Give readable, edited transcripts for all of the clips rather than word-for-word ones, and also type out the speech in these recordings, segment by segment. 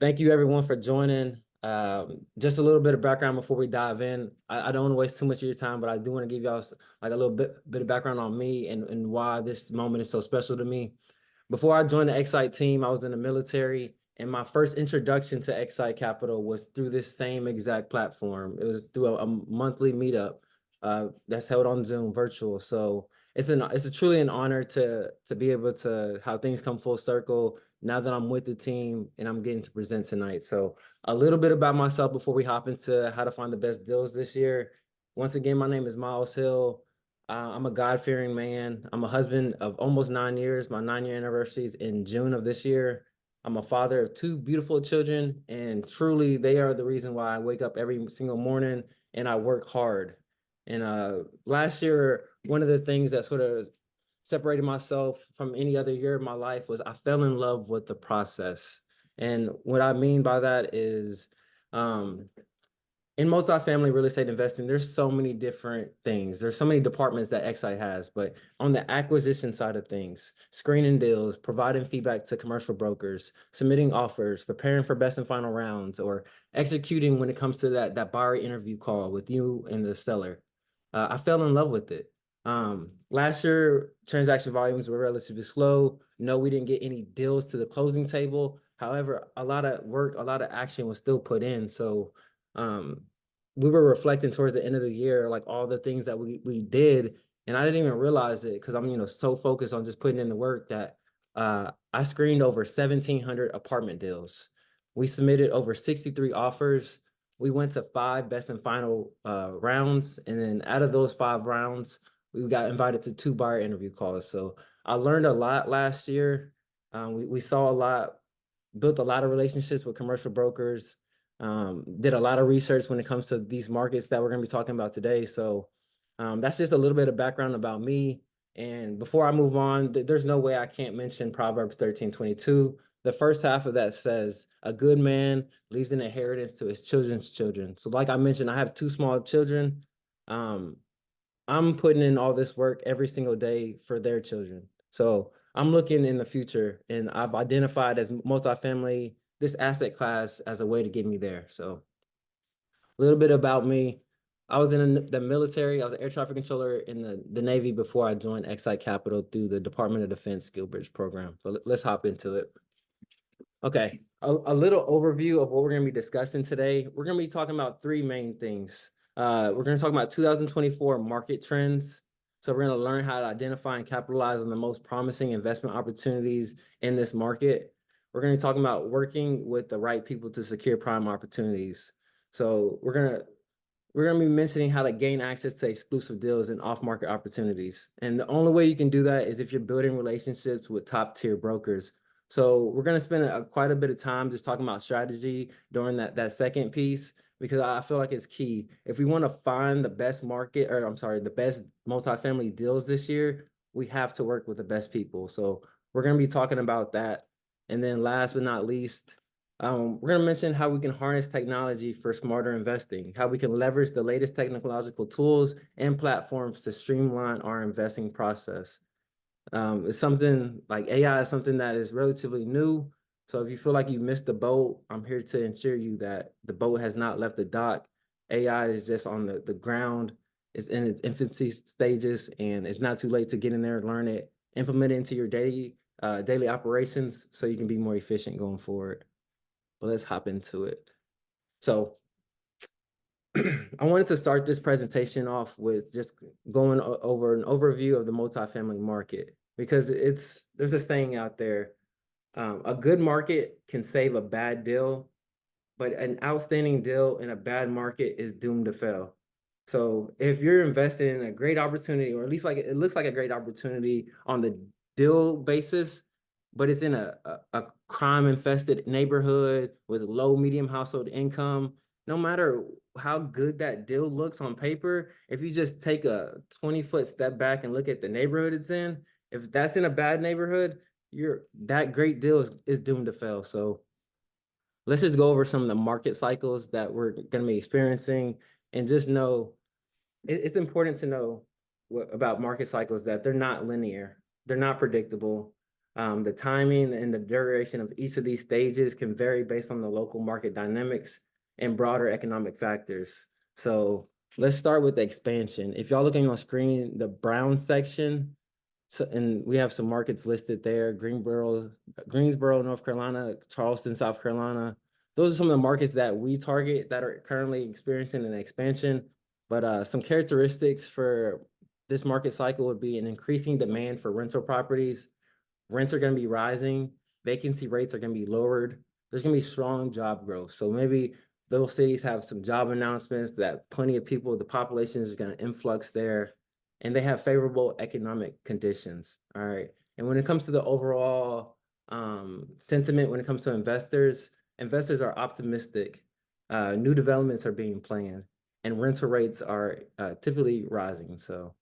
Thank you everyone for joining. Just a little bit of background before we dive in. I don't want to waste too much of your time, but I do want to give y'all like a little bit of background on me and why this moment is so special to me. Before I joined the XSITE team, I was in the military, and my first introduction to XSITE Capital was through this same exact platform. It was through a monthly meetup that's held on Zoom virtual. So it's truly an honor to be able to how things come full circle now that I'm with the team and I'm getting to present tonight. So a little bit about myself before we hop into how to find the best deals this year. Once again, my name is Miles Hill. I'm a God-fearing man. I'm a husband of almost 9 years. My 9-year anniversary is in June of this year. I'm a father of two beautiful children, and truly they are the reason why I wake up every single morning and I work hard. And last year, one of the things that sort of separated myself from any other year of my life was I fell in love with the process. And what I mean by that is in multifamily real estate investing, there's so many different things. There's so many departments that XSITE has, but on the acquisition side of things, screening deals, providing feedback to commercial brokers, submitting offers, preparing for best and final rounds, or executing when it comes to that buyer interview call with you and the seller. I fell in love with it. Last year, transaction volumes were relatively slow. No, we didn't get any deals to the closing table. However, a lot of work, a lot of action was still put in. So we were reflecting towards the end of the year, like all the things that we did, and I didn't even realize it because I'm so focused on just putting in the work that I screened over 1,700 apartment deals. We submitted over 63 offers. We went to 5 best and final rounds, and then out of those 5 rounds, we got invited to 2 buyer interview calls. So I learned a lot last year. We saw a lot, built a lot of relationships with commercial brokers, did a lot of research when it comes to these markets that we're going to be talking about today. So that's just a little bit of background about me. And before I move on, there's no way I can't mention Proverbs 13:22. The first half of that says, a good man leaves an inheritance to his children's children. So like I mentioned, I have 2 small children. I'm putting in all this work every single day for their children. So I'm looking in the future, and I've identified as multifamily, this asset class, as a way to get me there. So a little bit about me. I was in the military. I was an air traffic controller in the Navy before I joined XSITE Capital through the Department of Defense Skill Bridge program. So let's hop into it. Okay, a little overview of what we're going to be discussing today. We're going to be talking about 3 main things. We're going to talk about 2024 market trends. So we're going to learn how to identify and capitalize on the most promising investment opportunities in this market. We're going to be talking about working with the right people to secure prime opportunities. So we're going to be mentioning how to gain access to exclusive deals and off-market opportunities. And the only way you can do that is if you're building relationships with top-tier brokers. So we're going to spend quite a bit of time just talking about strategy during that second piece, because I feel like it's key. If we want to find the best market, or I'm sorry, the best multifamily deals this year, we have to work with the best people. So we're going to be talking about that. And then last but not least, we're going to mention how we can harness technology for smarter investing, how we can leverage the latest technological tools and platforms to streamline our investing process. It's something like AI is something that is relatively new. So if you feel like you missed the boat, I'm here to ensure you that the boat has not left the dock. AI is just on the ground. It's in its infancy stages, and it's not too late to get in there and learn it, implement it into your daily operations so you can be more efficient going forward. But let's hop into it. So I wanted to start this presentation off with just going over an overview of the multifamily market, because there's a saying out there, a good market can save a bad deal, but an outstanding deal in a bad market is doomed to fail. So if you're investing in a great opportunity, or at least like it looks like a great opportunity on the deal basis, but it's in a crime-infested neighborhood with low, medium household income, no matter how good that deal looks on paper, if you just take a 20-foot step back and look at the neighborhood it's in, if that's in a bad neighborhood, that great deal is doomed to fail. So let's just go over some of the market cycles that we're going to be experiencing, and just know it's important to know about market cycles that they're not linear, they're not predictable. The timing and the duration of each of these stages can vary based on the local market dynamics and broader economic factors. So let's start with the expansion. If y'all looking on screen, the brown section, so, and we have some markets listed there: Greensboro, North Carolina, Charleston, South Carolina. Those are some of the markets that we target that are currently experiencing an expansion. But some characteristics for this market cycle would be an increasing demand for rental properties. Rents are going to be rising. Vacancy rates are going to be lowered. There's going to be strong job growth. So maybe those cities have some job announcements that plenty of people, the population is going to influx there, and they have favorable economic conditions. All right. And when it comes to the overall sentiment, when it comes to investors, investors are optimistic. New developments are being planned, and rental rates are typically rising. So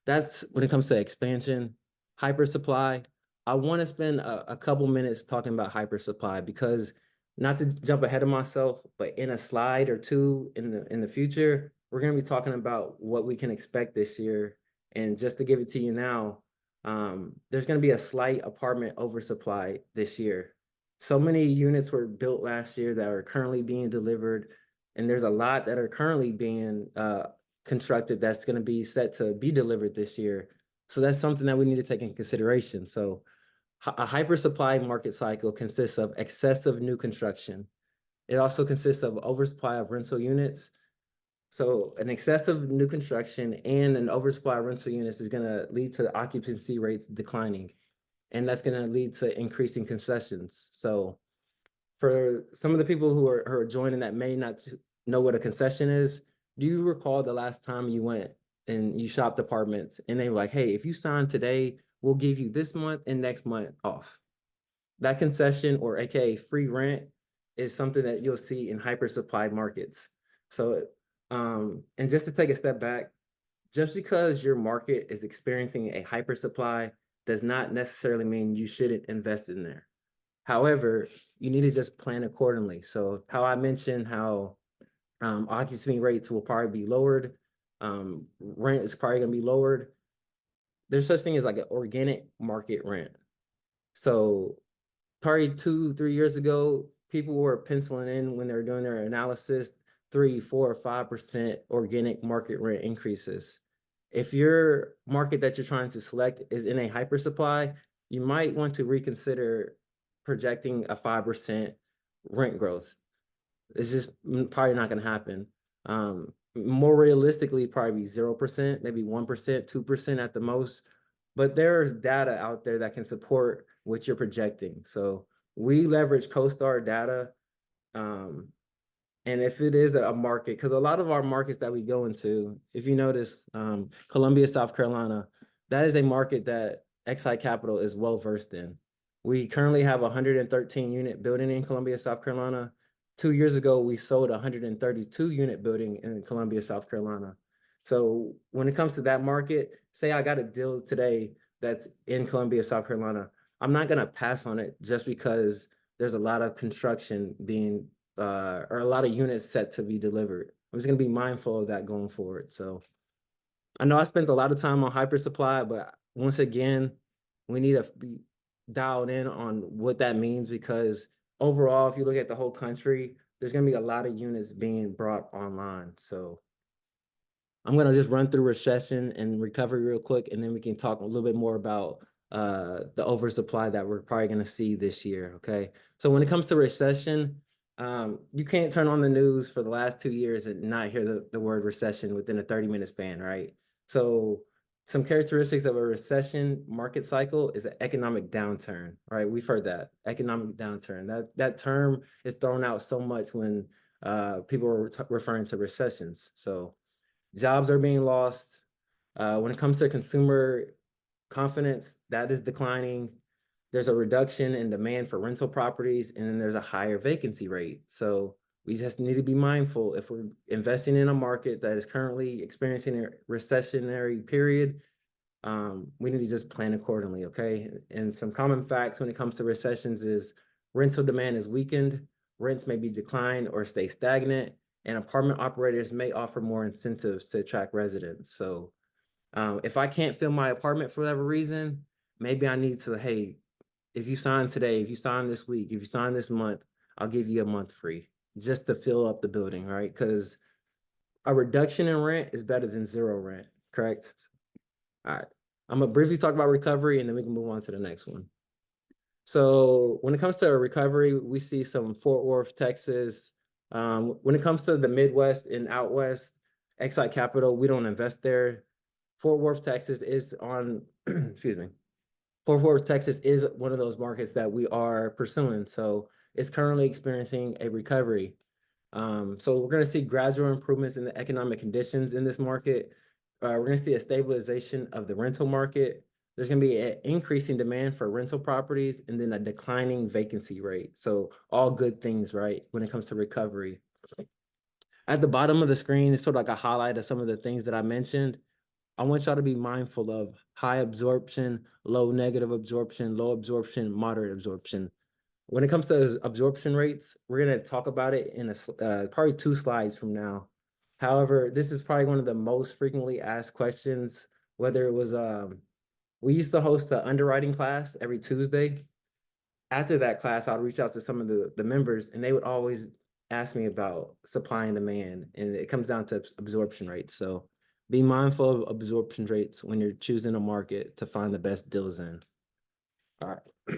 that's when it comes to expansion. Hyper supply, I want to spend a couple minutes talking about hyper supply, because not to jump ahead of myself, but in a slide or two in the future, we're going to be talking about what we can expect this year. And just to give it to you now, there's going to be a slight apartment oversupply this year. So many units were built last year that are currently being delivered, and there's a lot that are currently being constructed that's going to be set to be delivered this year. So that's something that we need to take in consideration. So a hyper supply market cycle consists of excessive new construction. It also consists of oversupply of rental units. So an excessive new construction and an oversupply of rental units is going to lead to occupancy rates declining, and that's going to lead to increasing concessions. So for some of the people who are joining that may not know what a concession is, do you recall the last time you went and you shopped apartments and they were like, hey, if you sign today, we'll give you this month and next month off? That concession, or AKA free rent, is something that you'll see in hyper supply markets. So, and just to take a step back, just because your market is experiencing a hyper supply does not necessarily mean you shouldn't invest in there. However, you need to just plan accordingly. So how I mentioned how occupancy rates will probably be lowered, rent is probably going to be lowered. There's such thing as like an organic market rent. So probably 2-3 years ago, people were penciling in when they were doing their analysis 3, 4, or 5% organic market rent increases. If your market that you're trying to select is in a hyper supply, you might want to reconsider projecting a 5% rent growth. It's just probably not going to happen. More realistically, probably 0%, maybe 1%, 2% at the most. But there's data out there that can support what you're projecting. So we leverage CoStar data. And if it is a market, because a lot of our markets that we go into, if you notice, Columbia, South Carolina, that is a market that XSITE Capital is well versed in. We currently have a 113 unit building in Columbia, South Carolina. 2 years ago, we sold a 132 unit building in Columbia, South Carolina. So when it comes to that market, say I got a deal today that's in Columbia, South Carolina, I'm not going to pass on it just because there's a lot of construction being or a lot of units set to be delivered. I'm just going to be mindful of that going forward. So I know I spent a lot of time on hyper supply, but once again, we need to be dialed in on what that means, because overall, if you look at the whole country, there's going to be a lot of units being brought online. So I'm going to just run through recession and recovery real quick, and then we can talk a little bit more about the oversupply that we're probably going to see this year. Okay. So when it comes to recession, you can't turn on the news for the last 2 years and not hear the word recession within a 30-minute span, right? So some characteristics of a recession market cycle is an economic downturn, right? We've heard that, economic downturn. That term is thrown out so much when people are referring to recessions. So jobs are being lost. When it comes to consumer confidence, that is declining. There's a reduction in demand for rental properties, and then there's a higher vacancy rate. So we just need to be mindful if we're investing in a market that is currently experiencing a recessionary period. We need to just plan accordingly, okay? And some common facts when it comes to recessions is rental demand is weakened, rents may be declined or stay stagnant, and apartment operators may offer more incentives to attract residents. So if I can't fill my apartment for whatever reason, maybe I need to, hey, if you sign today, if you sign this week, if you sign this month, I'll give you a month free just to fill up the building, right? Because a reduction in rent is better than zero rent, correct? All right. I'm gonna briefly talk about recovery and then we can move on to the next one. So when it comes to recovery, we see some Fort Worth, Texas. When it comes to the Midwest and out West, XSITE Capital, we don't invest there. Fort Worth, Texas is on, excuse me. Fort Worth, Texas is one of those markets that we are pursuing. So it's currently experiencing a recovery. So we're going to see gradual improvements in the economic conditions in this market. We're going to see a stabilization of the rental market. There's going to be an increasing demand for rental properties and then a declining vacancy rate. So all good things, right, when it comes to recovery. At the bottom of the screen is sort of like a highlight of some of the things that I mentioned. I want y'all to be mindful of high absorption, low negative absorption, low absorption, moderate absorption. When it comes to absorption rates, we're going to talk about it in probably 2 slides from now. However, this is probably one of the most frequently asked questions, whether it was, we used to host an underwriting class every Tuesday. After that class, I'd reach out to some of the members and they would always ask me about supply and demand. And it comes down to absorption rates. So be mindful of absorption rates when you're choosing a market to find the best deals in. All right.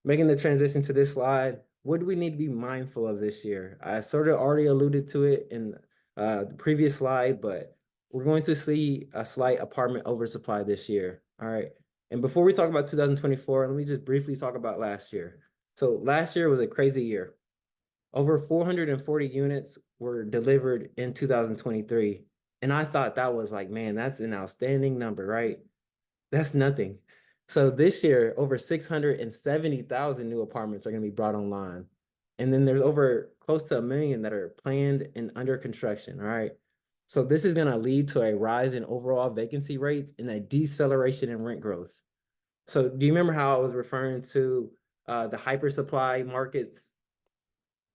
Making the transition to this slide, what do we need to be mindful of this year? I sort of already alluded to it in the previous slide, but we're going to see a slight apartment oversupply this year. All right. And before we talk about 2024, let me just briefly talk about last year. So last year was a crazy year. Over 440 units were delivered in 2023. And I thought that was like, man, that's an outstanding number, right? That's nothing. So this year, over 670,000 new apartments are going to be brought online. And then there's over close to 1 million that are planned and under construction, all right? So this is going to lead to a rise in overall vacancy rates and a deceleration in rent growth. So do you remember how I was referring to the hyper supply markets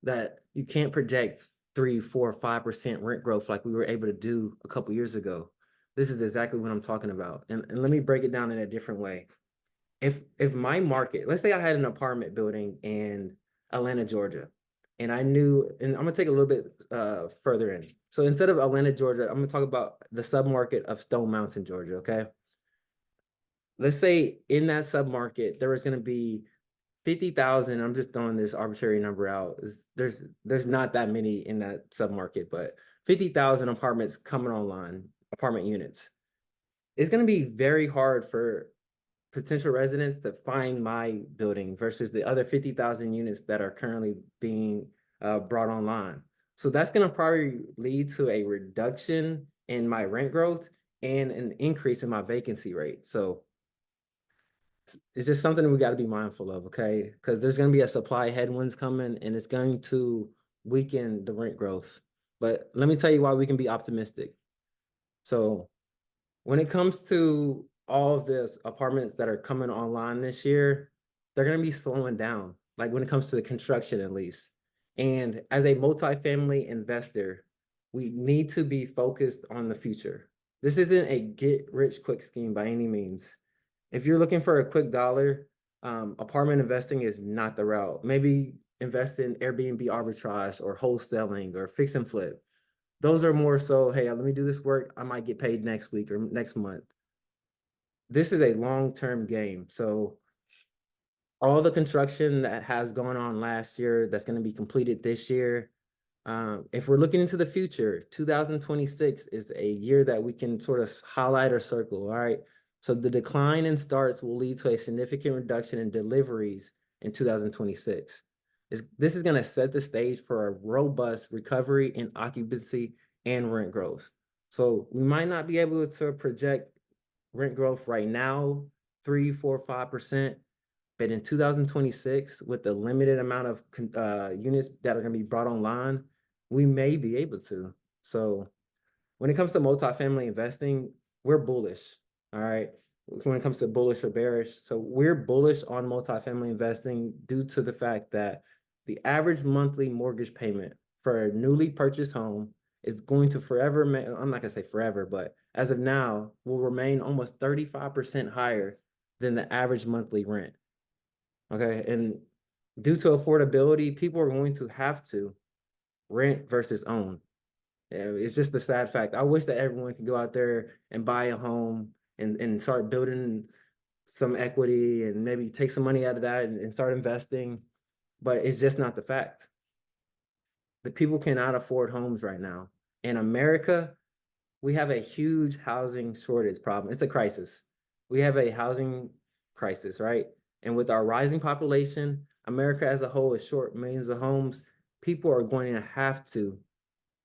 that you can't project 3, 4, 5% rent growth like we were able to do a couple years ago? This is exactly what I'm talking about. And let me break it down in a different way. If my market, let's say I had an apartment building in Atlanta, Georgia, and I knew, and I'm gonna take a little bit further in. So instead of Atlanta, Georgia, I'm gonna talk about the submarket of Stone Mountain, Georgia, okay? Let's say in that submarket, there was gonna be 50,000, I'm just throwing this arbitrary number out. There's not that many in that submarket, but 50,000 apartments coming online, apartment units. It's gonna be very hard for potential residents to find my building versus the other 50,000 units that are currently being brought online. So that's going to probably lead to a reduction in my rent growth and an increase in my vacancy rate. So it's just something we got to be mindful of, okay? Because there's going to be a supply headwinds coming and it's going to weaken the rent growth. But let me tell you why we can be optimistic. So when it comes to all of this apartments that are coming online this year, they're going to be slowing down, like when it comes to the construction, at least. And as a multifamily investor, we need to be focused on the future. This isn't a get rich quick scheme by any means. If you're looking for a quick dollar, apartment investing is not the route. Maybe invest in Airbnb arbitrage or wholesaling or fix and flip. Those are more so, hey, let me do this work. I might get paid next week or next month. This is a long-term game. So all the construction that has gone on last year, that's going to be completed this year. If we're looking into the future, 2026 is a year that we can sort of highlight or circle, all right? So the decline in starts will lead to a significant reduction in deliveries in 2026. This is going to set the stage for a robust recovery in occupancy and rent growth. So we might not be able to project rent growth right now, 3, 4, 5%, but in 2026, with the limited amount of units that are going to be brought online, we may be able to. So when it comes to multifamily investing, we're bullish, all right? When it comes to bullish or bearish. So we're bullish on multifamily investing due to the fact that the average monthly mortgage payment for a newly purchased home is going to forever, I'm not gonna say forever, but as of now, will remain almost 35% higher than the average monthly rent. Okay. And due to affordability, people are going to have to rent versus own. It's just the sad fact. I wish that everyone could go out there and buy a home and start building some equity and maybe take some money out of that and start investing. But it's just not the fact. The people cannot afford homes right now. In America, we have a huge housing shortage problem. It's a crisis. We have a housing crisis, right? And with our rising population, America as a whole is short millions of homes. People are going to have to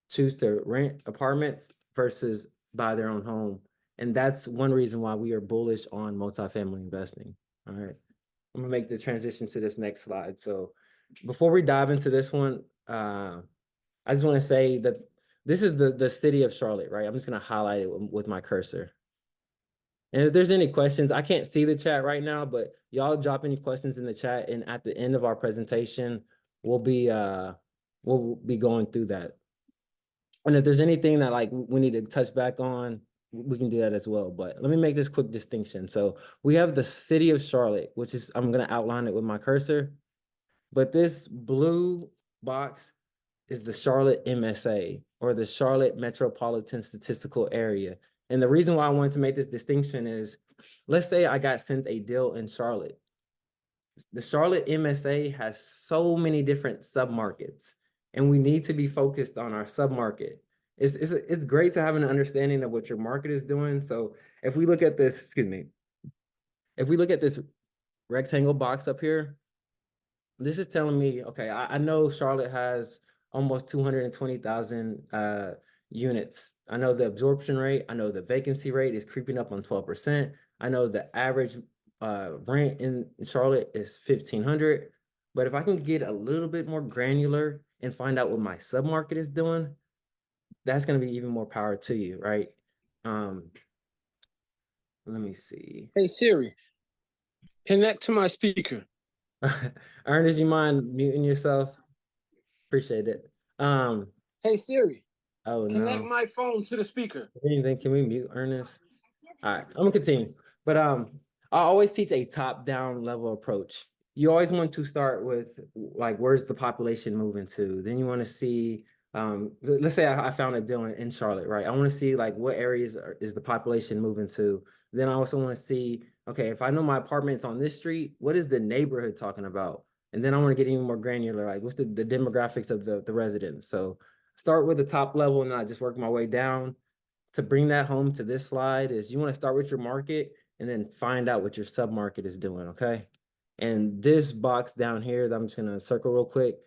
choose to rent apartments versus buy their own home. And that's one reason why we are bullish on multifamily investing. All right. I'm gonna make the transition to this next slide. So before we dive into this one, I just want to say that this is the city of Charlotte, right? I'm just gonna highlight it with my cursor. And if there's any questions, I can't see the chat right now, but y'all drop any questions in the chat, and at the end of our presentation, we'll be going through that. And if there's anything that like we need to touch back on, we can do that as well. But let me make this quick distinction. So we have the city of Charlotte, which is, I'm going to outline it with my cursor. But this blue box is the Charlotte MSA, or the Charlotte Metropolitan Statistical Area. And the reason why I wanted to make this distinction is, let's say I got sent a deal in Charlotte. The Charlotte MSA has so many different submarkets, and we need to be focused on our submarket. It's great to have an understanding of what your market is doing. So if we look at this, excuse me, if we look at this rectangle box up here, this is telling me, okay, I know Charlotte has almost 220,000 units. I know the absorption rate. I know the vacancy rate is creeping up on 12%. I know the average rent in Charlotte is 1,500. But if I can get a little bit more granular and find out what my submarket is doing, that's going to be even more power to you, right? Let me see. Hey Siri, connect to my speaker. Ernest, you mind muting yourself? Appreciate it. Hey Siri, Oh connect no. my phone to the speaker. Anything? Can we mute Ernest? All right, I'm gonna continue. But I always teach a top-down level approach. You always want to start with like, where's the population moving to? Then you want to see, let's say I found a deal in Charlotte, right? I want to see like what areas is the population moving to. Then I also want to see, okay, if I know my apartment's on this street, what is the neighborhood talking about? And then I want to get even more granular, like what's the demographics of the residents. So start with the top level and not just work my way down. To bring that home to this slide is you want to start with your market and then find out what your submarket is doing, okay? And this box down here that I'm just gonna circle real quick,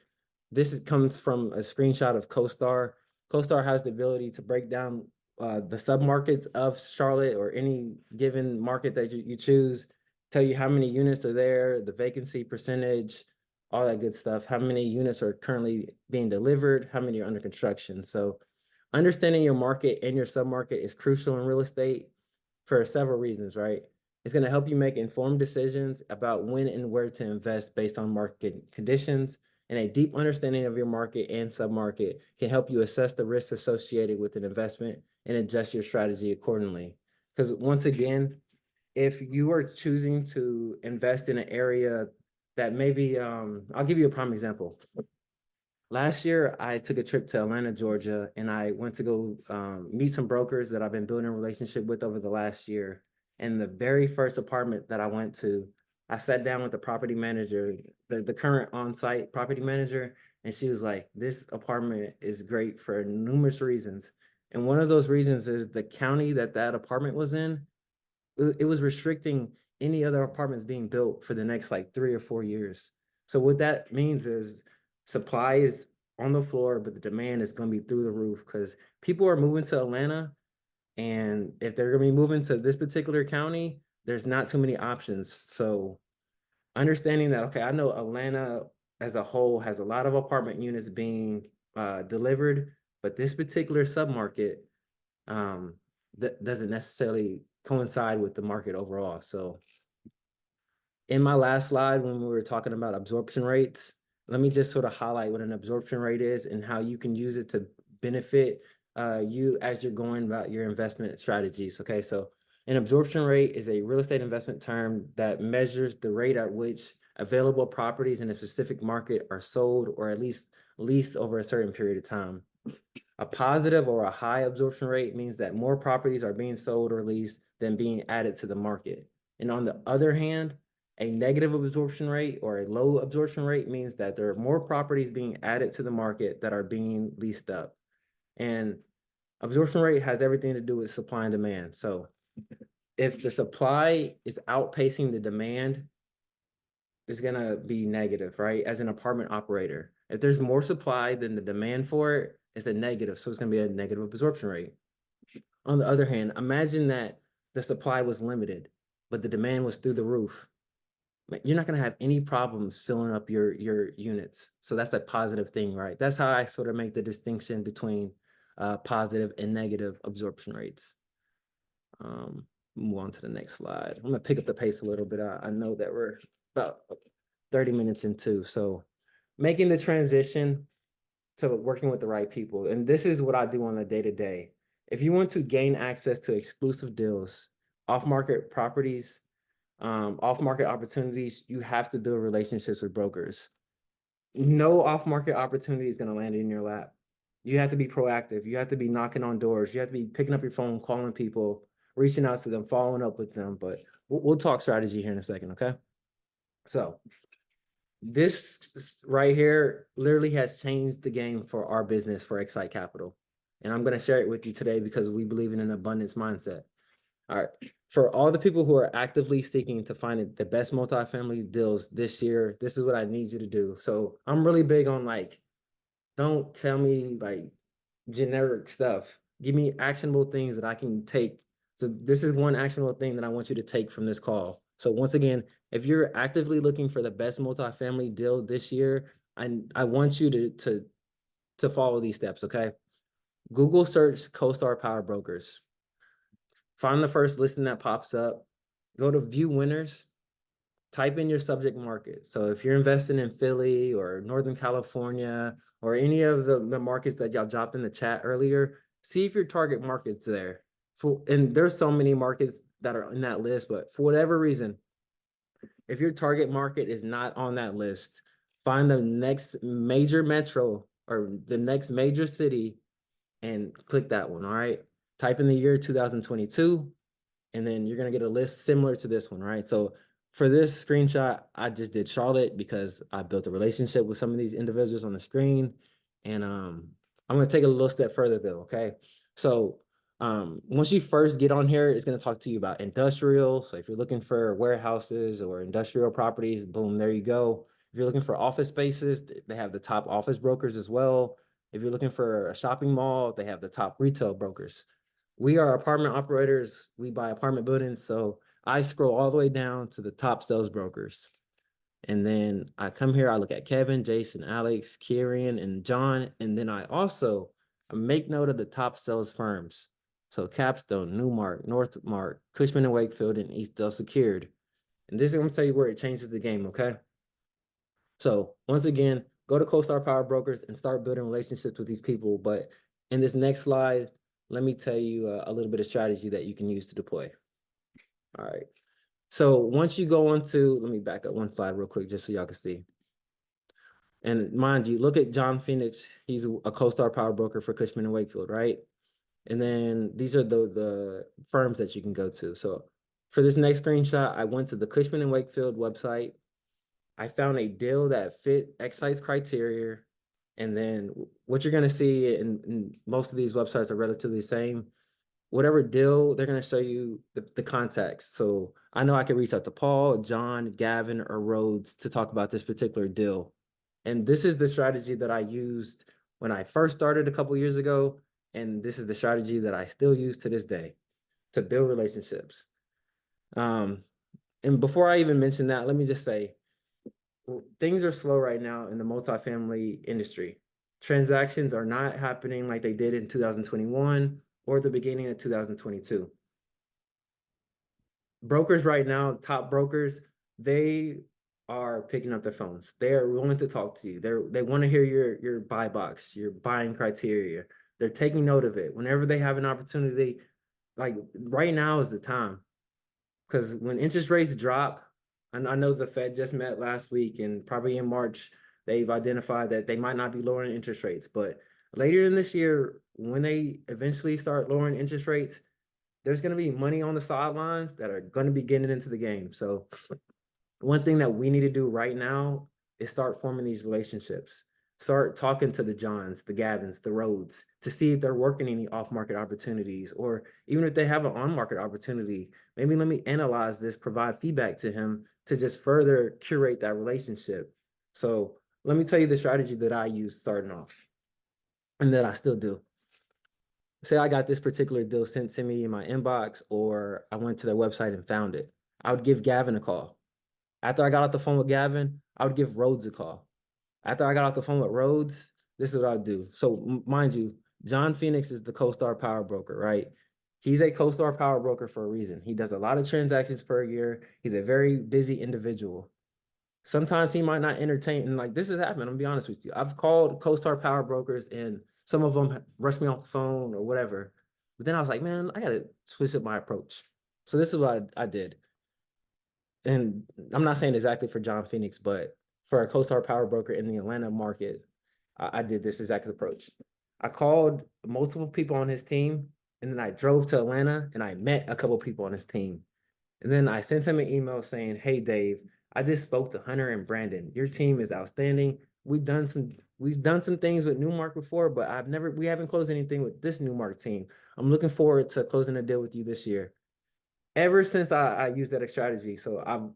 comes from a screenshot of CoStar. CoStar has the ability to break down the submarkets of Charlotte or any given market that you choose, tell you how many units are there, the vacancy percentage, all that good stuff, how many units are currently being delivered, how many are under construction. So understanding your market and your submarket is crucial in real estate for several reasons, right? It's going to help you make informed decisions about when and where to invest based on market conditions. And a deep understanding of your market and submarket can help you assess the risks associated with an investment and adjust your strategy accordingly. Because once again, if you are choosing to invest in an area that maybe, I'll give you a prime example. Last year, I took a trip to Atlanta, Georgia, and I went to go meet some brokers that I've been building a relationship with over the last year. And the very first apartment that I went to, I sat down with the property manager, the current on-site property manager, and she was like, this apartment is great for numerous reasons. And one of those reasons is the county that apartment was in, it was restricting any other apartments being built for the next like 3 or 4 years. So what that means is supply is on the floor, but the demand is going to be through the roof because people are moving to Atlanta. And if they're going to be moving to this particular county, there's not too many options. So understanding that, okay, I know Atlanta as a whole has a lot of apartment units being delivered, but this particular submarket that doesn't necessarily coincide with the market overall. So in my last slide, when we were talking about absorption rates, let me just sort of highlight what an absorption rate is and how you can use it to benefit you as you're going about your investment strategies. Okay, so An absorption rate is a real estate investment term that measures the rate at which available properties in a specific market are sold or at least leased over a certain period of time. A positive or a high absorption rate means that more properties are being sold or leased than being added to the market. And on the other hand, a negative absorption rate or a low absorption rate means that there are more properties being added to the market that are being leased up. And absorption rate has everything to do with supply and demand. So if the supply is outpacing the demand, it's gonna be negative, right? As an apartment operator, if there's more supply than the demand for it, it's a negative. So it's gonna be a negative absorption rate. On the other hand, imagine that the supply was limited, but the demand was through the roof. You're not gonna have any problems filling up your units. So that's a positive thing, right? That's how I sort of make the distinction between positive and negative absorption rates. Move on to the next slide. I'm gonna pick up the pace a little bit. I know that we're about 30 minutes into, so making the transition to working with the right people. And this is what I do on a day-to-day. If you want to gain access to exclusive deals, off-market properties, off-market opportunities, you have to build relationships with brokers. No off-market opportunity is going to land in your lap. You have to be proactive. You have to be knocking on doors. You have to be picking up your phone, calling people, reaching out to them, following up with them. But we'll talk strategy here in a second, okay? So this right here literally has changed the game for our business for XSITE Capital. And I'm going to share it with you today because we believe in an abundance mindset. All right. For all the people who are actively seeking to find the best multifamily deals this year, this is what I need you to do. So I'm really big on like, don't tell me like generic stuff. Give me actionable things that I can take. So this is one actionable thing that I want you to take from this call. So once again, if you're actively looking for the best multifamily deal this year, I want you to follow these steps, okay? Google search CoStar Power Brokers. Find the first listing that pops up. Go to view winners. Type in your subject market. So if you're investing in Philly or Northern California or any of the markets that y'all dropped in the chat earlier, see if your target market's there. And there's so many markets that are in that list, but for whatever reason, if your target market is not on that list, find the next major metro or the next major city and click that one, all right? Type in the year 2022, and then you're gonna get a list similar to this one, right? So for this screenshot, I just did Charlotte because I built a relationship with some of these individuals on the screen. And I'm gonna take a little step further though, okay? So once you first get on here, it's gonna talk to you about industrial. So if you're looking for warehouses or industrial properties, boom, there you go. If you're looking for office spaces, they have the top office brokers as well. If you're looking for a shopping mall, they have the top retail brokers. We are apartment operators. We buy apartment buildings. So I scroll all the way down to the top sales brokers. And then I come here, I look at Kevin, Jason, Alex, Kieran, and John. And then I also make note of the top sales firms. So Capstone, Newmark, Northmark, Cushman & Wakefield, and Eastdale Secured. And this is going to tell you where it changes the game, okay? So once again, go to CoStar Power Brokers and start building relationships with these people. But in this next slide, let me tell you a little bit of strategy that you can use to deploy. All right. So once you go into, let me back up one slide real quick, just so y'all can see. And mind you, look at John Phoenix. He's a CoStar Power Broker for Cushman & Wakefield, right? And then these are the firms that you can go to. So for this next screenshot, I went to the Cushman & Wakefield website. I found a deal that fit XSITE's criteria. And then what you're going to see, and most of these websites are relatively the same, whatever deal, they're going to show you the context. So I know I can reach out to Paul, John, Gavin, or Rhodes to talk about this particular deal. And this is the strategy that I used when I first started a couple years ago. And this is the strategy that I still use to this day to build relationships. And before I even mention that, let me just say, things are slow right now in the multifamily industry. Transactions are not happening like they did in 2021 or the beginning of 2022. Brokers right now, top brokers, they are picking up their phones. They are willing to talk to you. They want to hear your buy box, your buying criteria. They're taking note of it. Whenever they have an opportunity, like right now is the time, because when interest rates drop, and I know the Fed just met last week, and probably in March they've identified that they might not be lowering interest rates, but later in this year, when they eventually start lowering interest rates, there's going to be money on the sidelines that are going to be getting into the game. So one thing that we need to do right now is start forming these relationships. Start talking to the Johns, the Gavins, the Rhodes to see if they're working any off-market opportunities, or even if they have an on-market opportunity, maybe let me analyze this, provide feedback to him to just further curate that relationship. So let me tell you the strategy that I use starting off and that I still do. Say I got this particular deal sent to me in my inbox, or I went to their website and found it. I would give Gavin a call. After I got off the phone with Gavin, I would give Rhodes a call. After I got off the phone with Rhodes, this is what I'd do. So mind you, John Phoenix is the CoStar Power Broker, right? He's a CoStar Power Broker for a reason. He does a lot of transactions per year. He's a very busy individual. Sometimes he might not entertain, and like this has happened. I'm gonna be honest with you. I've called CoStar Power Brokers, and some of them rushed me off the phone or whatever. But then I was like, man, I gotta switch up my approach. So this is what I did. And I'm not saying exactly for John Phoenix, but for a CoStar Power Broker in the Atlanta market, I did this exact approach. I called multiple people on his team, and then I drove to Atlanta and I met a couple people on his team. And then I sent him an email saying, "Hey Dave, I just spoke to Hunter and Brandon. Your team is outstanding. We've done some things with Newmark before, but we haven't closed anything with this Newmark team. I'm looking forward to closing a deal with you this year." Ever since I used that strategy, so I've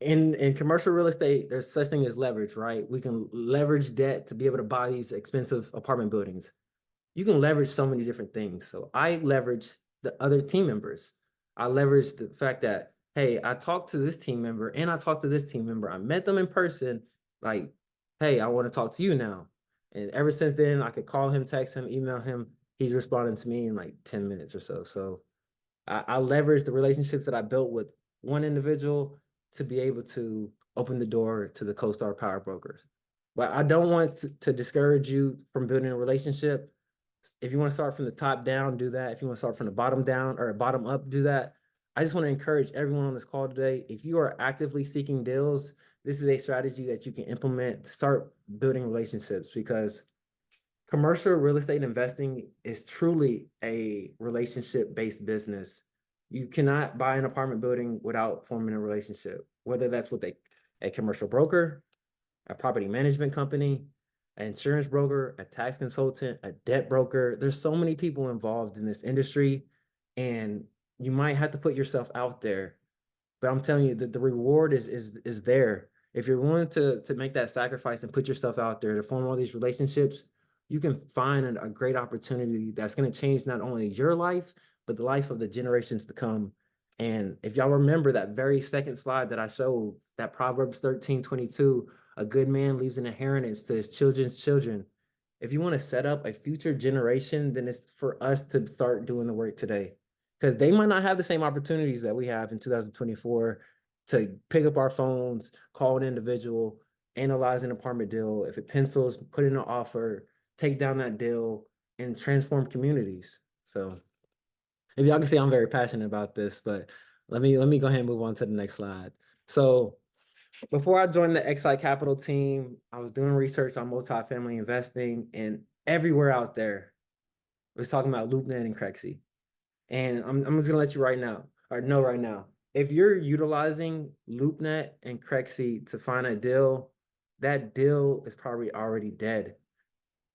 in commercial real estate, there's such thing as leverage, right? We can leverage debt to be able to buy these expensive apartment buildings. You can leverage so many different things. So I leverage the other team members. I leverage the fact that, hey, I talked to this team member and I talked to this team member. I met them in person. Like, hey, I want to talk to you now. And ever since then, I could call him, text him, email him. He's responding to me in like 10 minutes or so. So I leverage the relationships that I built with one individual to be able to open the door to the CoStar Power Brokers. But I don't want to discourage you from building a relationship. If you want to start from the top down, do that. If you want to start from the bottom down or bottom up, do that. I just want to encourage everyone on this call today. If you are actively seeking deals, this is a strategy that you can implement to start building relationships, because commercial real estate investing is truly a relationship-based business. You cannot buy an apartment building without forming a relationship, whether that's with a commercial broker, a property management company, an insurance broker, a tax consultant, a debt broker. There's so many people involved in this industry, and you might have to put yourself out there. But I'm telling you that the reward is there. If you're willing to make that sacrifice and put yourself out there to form all these relationships, you can find a great opportunity that's going to change not only your life, but the life of the generations to come. And if y'all remember that very second slide that I showed, that Proverbs 13:22, a good man leaves an inheritance to his children's children. If you want to set up a future generation, then it's for us to start doing the work today, because they might not have the same opportunities that we have in 2024 to pick up our phones, call an individual, analyze an apartment deal. If it pencils, put in an offer, take down that deal, and transform communities. So if y'all can see, I'm very passionate about this, but let me go ahead and move on to the next slide. So before I joined the XSITE Capital team, I was doing research on multifamily investing, and everywhere out there was talking about LoopNet and Crexi. And I'm just gonna let you know right now, if you're utilizing LoopNet and Crexi to find a deal, that deal is probably already dead.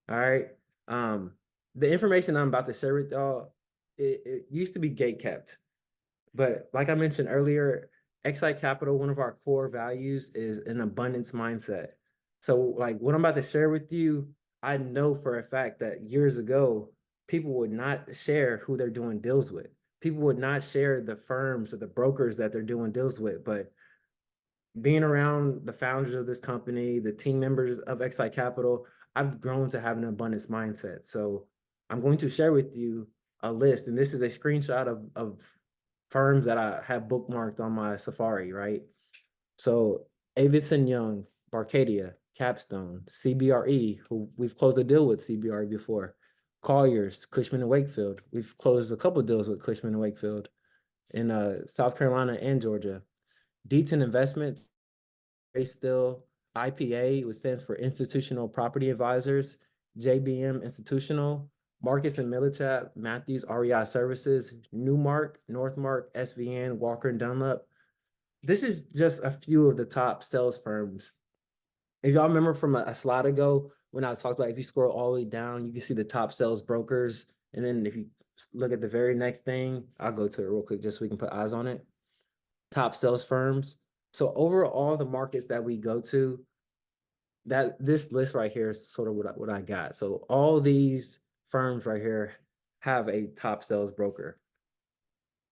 All right. Um, the information I'm about to share with y'all, it used to be gate kept. But like I mentioned earlier, XSITE Capital, one of our core values is an abundance mindset. So like what I'm about to share with you, I know for a fact that years ago, people would not share who they're doing deals with. People would not share the firms or the brokers that they're doing deals with. But being around the founders of this company, the team members of XSITE Capital, I've grown to have an abundance mindset. So I'm going to share with you a list, and this is a screenshot of firms that I have bookmarked on my Safari, right? So Avison Young, Barcadia, Capstone, CBRE, who we've closed a deal with CBRE before, Colliers, Cushman and Wakefield. We've closed a couple deals with Cushman and Wakefield in South Carolina and Georgia. Deaton Investment, still IPA, which stands for Institutional Property Advisors, JBM Institutional, Marcus and Millichap, Matthews REI Services, Newmark, Northmark, SVN, Walker and Dunlop. This is just a few of the top sales firms. If y'all remember from a slide ago, when I was talking about, if you scroll all the way down, you can see the top sales brokers. And then if you look at the very next thing, I'll go to it real quick just so we can put eyes on it. Top sales firms. So overall, the markets that we go to, that this list right here is sort of what I got. So all these firms right here have a top sales broker.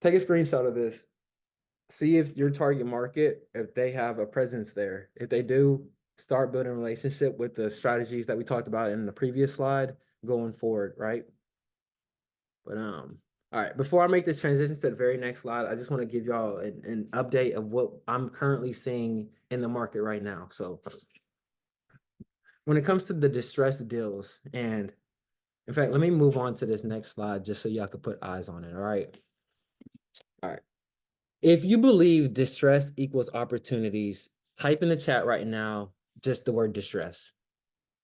Take a screenshot of this. See if your target market, if they have a presence there. If they do, start building a relationship with the strategies that we talked about in the previous slide going forward, right? But all right, before I make this transition to the very next slide, I just want to give y'all an update of what I'm currently seeing in the market right now. So when it comes to the distressed deals, and in fact, let me move on to this next slide just so y'all can put eyes on it, all right? All right. If you believe distress equals opportunities, type in the chat right now just the word distress.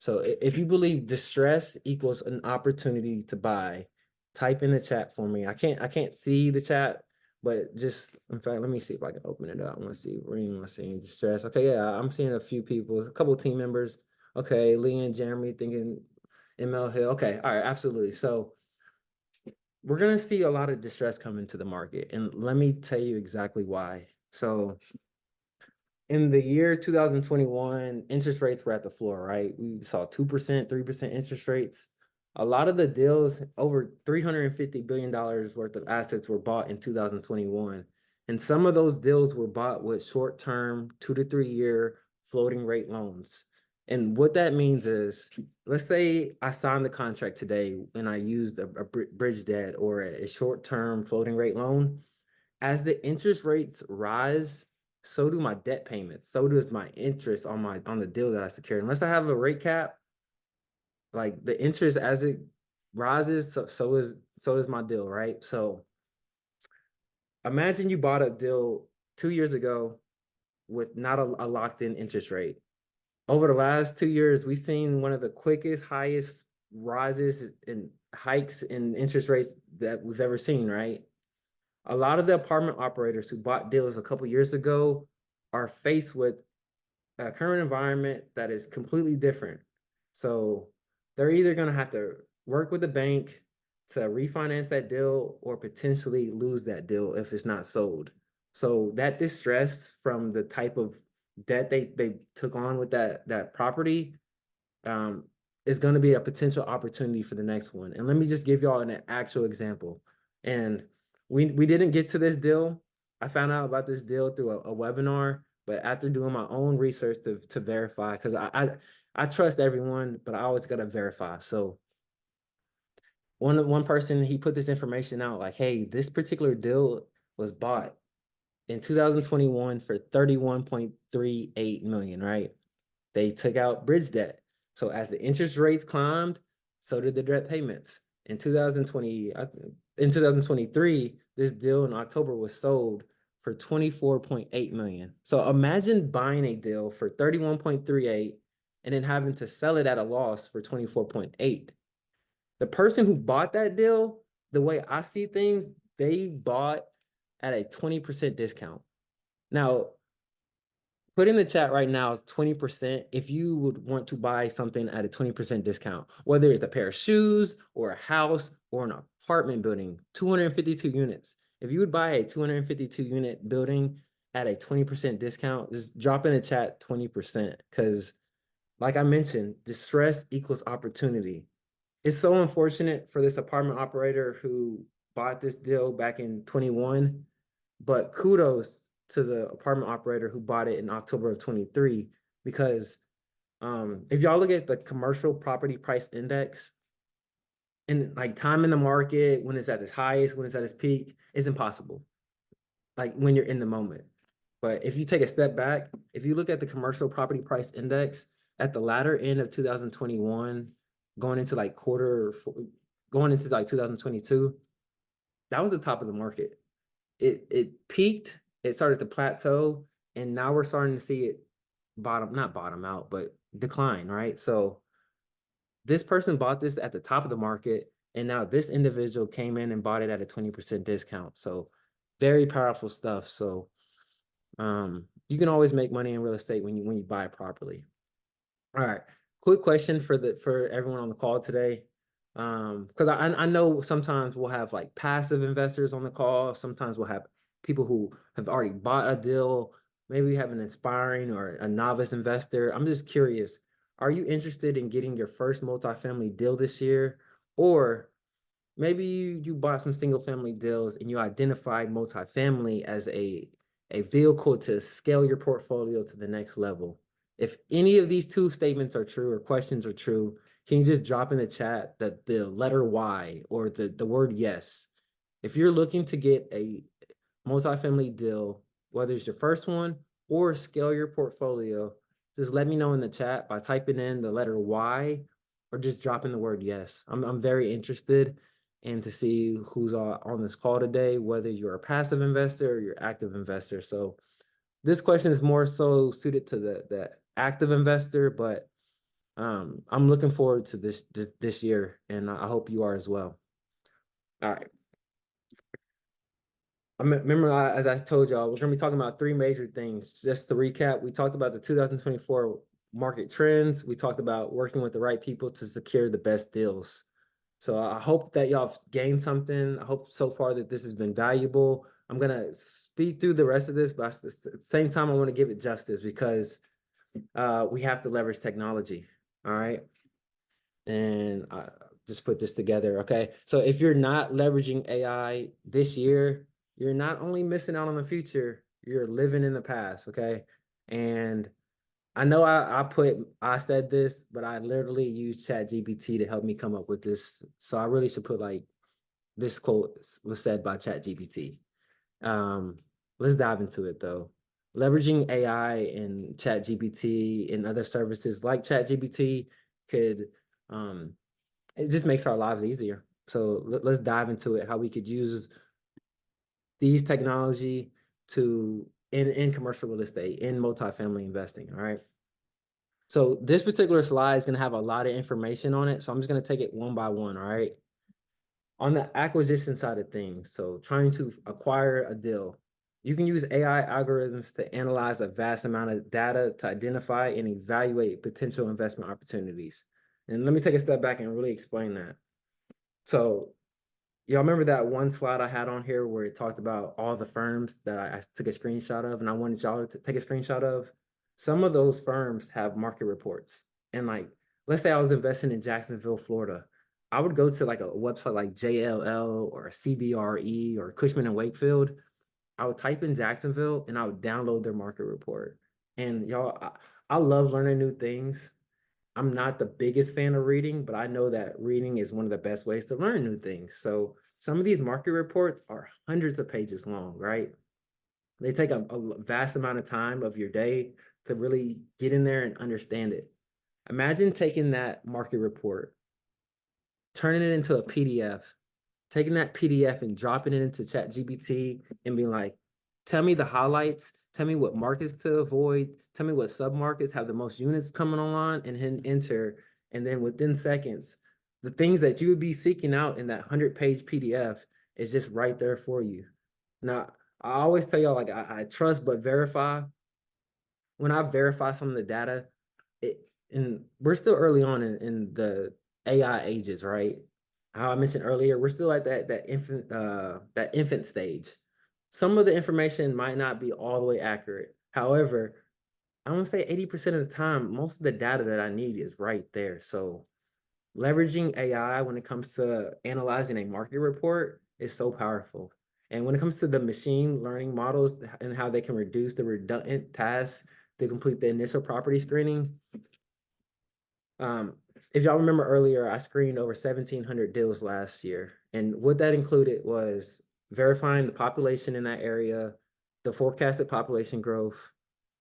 So if you believe distress equals an opportunity to buy, type in the chat for me. I can't see the chat, but just, in fact, let me see if I can open it up. I want to see, where am I seeing distress? Okay, yeah, I'm seeing a few people, a couple of team members. Okay, Lee and Jeremy thinking ML Hill. Okay, all right, absolutely. So we're going to see a lot of distress come into the market, and let me tell you exactly why. So in the year 2021, interest rates were at the floor, right? We saw 2%, 3% interest rates. A lot of the deals, over $350 billion worth of assets were bought in 2021. And some of those deals were bought with short-term, 2 to 3 year floating rate loans. And what that means is, let's say I signed the contract today and I used a bridge debt or a short-term floating rate loan. As the interest rates rise, so do my debt payments. So does my interest on the deal that I secured. Unless I have a rate cap, like the interest as it rises, so is my deal, right? So imagine you bought a deal 2 years ago with not a locked-in interest rate. Over the last 2 years, we've seen one of the quickest, highest rises and hikes in interest rates that we've ever seen, right? A lot of the apartment operators who bought deals a couple years ago are faced with a current environment that is completely different. So they're either going to have to work with the bank to refinance that deal or potentially lose that deal if it's not sold. So that distress from the type of debt they took on with that property is going to be a potential opportunity for the next one. And let me just give y'all an actual example. And we didn't get to this deal. I found out about this deal through a webinar, but after doing my own research to verify, because I trust everyone, but I always got to verify. So one person, he put this information out like, hey, this particular deal was bought in 2021 for 31.38 million, right? They took out bridge debt. So as the interest rates climbed, so did the debt payments. In 2023, this deal in October was sold for 24.8 million. So imagine buying a deal for 31.38 and then having to sell it at a loss for 24.8. The person who bought that deal, the way I see things, they bought at a 20% discount. Now, put in the chat right now is 20% if you would want to buy something at a 20% discount, whether it's a pair of shoes or a house or an apartment building, 252 units. If you would buy a 252 unit building at a 20% discount, just drop in the chat 20%. Because like I mentioned, distress equals opportunity. It's so unfortunate for this apartment operator who bought this deal back in 21, but kudos to the apartment operator who bought it in October of 23, because if y'all look at the commercial property price index and like time in the market, when it's at its highest, when it's at its peak, it's impossible. Like when you're in the moment. But if you take a step back, if you look at the commercial property price index at the latter end of 2021, going into like going into like 2022, that was the top of the market. It peaked, it started to plateau, and now we're starting to see it not bottom out, but decline, right? So this person bought this at the top of the market, and now this individual came in and bought it at a 20% discount. So very powerful stuff. So you can always make money in real estate when you buy it properly. All right. Quick question for everyone on the call today. Because I know sometimes we'll have like passive investors on the call. Sometimes we'll have people who have already bought a deal. Maybe we have an aspiring or a novice investor. I'm just curious, are you interested in getting your first multifamily deal this year? Or maybe you bought some single family deals and you identified multifamily as a vehicle to scale your portfolio to the next level. If any of these two statements are true or questions are true, can you just drop in the chat the letter Y or the word yes? If you're looking to get a multifamily deal, whether it's your first one or scale your portfolio, just let me know in the chat by typing in the letter Y or just dropping the word yes. I'm very interested and to see who's on this call today, whether you're a passive investor or you're active investor. So this question is more so suited to the active investor, but I'm looking forward to this year, and I hope you are as well. All right. Remember, as I told y'all, we're going to be talking about three major things. Just to recap, we talked about the 2024 market trends. We talked about working with the right people to secure the best deals. So I hope that y'all have gained something. I hope so far that this has been valuable. I'm going to speed through the rest of this, but at the same time, I want to give it justice because we have to leverage technology. All right. And I just put this together. Okay. So if you're not leveraging AI this year, you're not only missing out on the future, you're living in the past. Okay. And I know I said this, but I literally used ChatGPT to help me come up with this. So I really should put like this quote was said by ChatGPT. Let's dive into it though. Leveraging AI and ChatGPT and other services like ChatGPT could it just makes our lives easier. So let's dive into it, how we could use these technology in commercial real estate, in multifamily investing. All right. So this particular slide is going to have a lot of information on it. So I'm just going to take it one by one. All right. On the acquisition side of things, so trying to acquire a deal, you can use AI algorithms to analyze a vast amount of data to identify and evaluate potential investment opportunities. And let me take a step back and really explain that. So y'all remember that one slide I had on here where it talked about all the firms that I took a screenshot of and I wanted y'all to take a screenshot of? Some of those firms have market reports. And like, let's say I was investing in Jacksonville, Florida. I would go to like a website like JLL or CBRE or Cushman and Wakefield. I would type in Jacksonville and I would download their market report. And y'all, I love learning new things. I'm not the biggest fan of reading, but I know that reading is one of the best ways to learn new things. So some of these market reports are hundreds of pages long, right? They take a vast amount of time of your day to really get in there and understand it. Imagine taking that market report, turning it into a PDF, taking that PDF and dropping it into ChatGPT and being like, tell me the highlights, tell me what markets to avoid, tell me what submarkets have the most units coming online, and hit enter. And then within seconds, the things that you would be seeking out in that 100-page PDF is just right there for you. Now, I always tell y'all, like, I trust but verify. When I verify some of the data, and we're still early on in the AI ages, right? How I mentioned earlier, we're still at that infant stage. Some of the information might not be all the way accurate. However, I want to say 80% of the time, most of the data that I need is right there. So leveraging AI when it comes to analyzing a market report is so powerful. And when it comes to the machine learning models and how they can reduce the redundant tasks to complete the initial property screening, if y'all remember earlier, I screened over 1,700 deals last year. And what that included was verifying the population in that area, the forecasted population growth,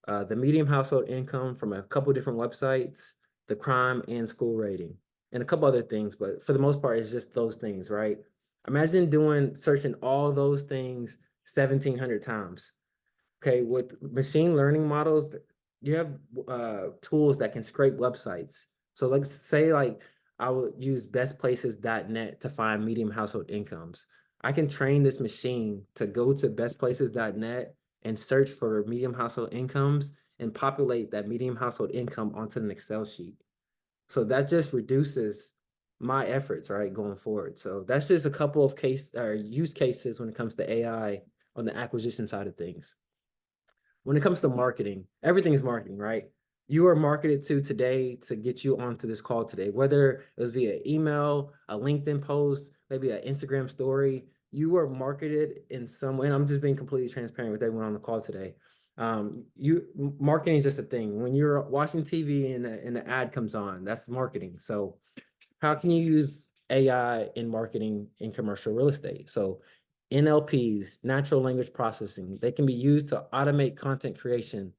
the median household income from a couple different websites, the crime and school rating. and a couple other things, but for the most part, it's just those things, right? Imagine searching all those things 1,700 times. Okay, with machine learning models, you have tools that can scrape websites. So let's say like I would use bestplaces.net to find medium household incomes. I can train this machine to go to bestplaces.net and search for medium household incomes and populate that medium household income onto an Excel sheet. So that just reduces my efforts, right, going forward. So that's just a couple of use cases when it comes to AI on the acquisition side of things. When it comes to marketing, everything is marketing, right? You are marketed to today to get you onto this call today, whether it was via email, a LinkedIn post, maybe an Instagram story. You were marketed in some way, and I'm just being completely transparent with everyone on the call today. Marketing is just a thing. When you're watching TV and an ad comes on, that's marketing. So how can you use AI in marketing in commercial real estate? So NLPs, natural language processing, they can be used to automate content creation.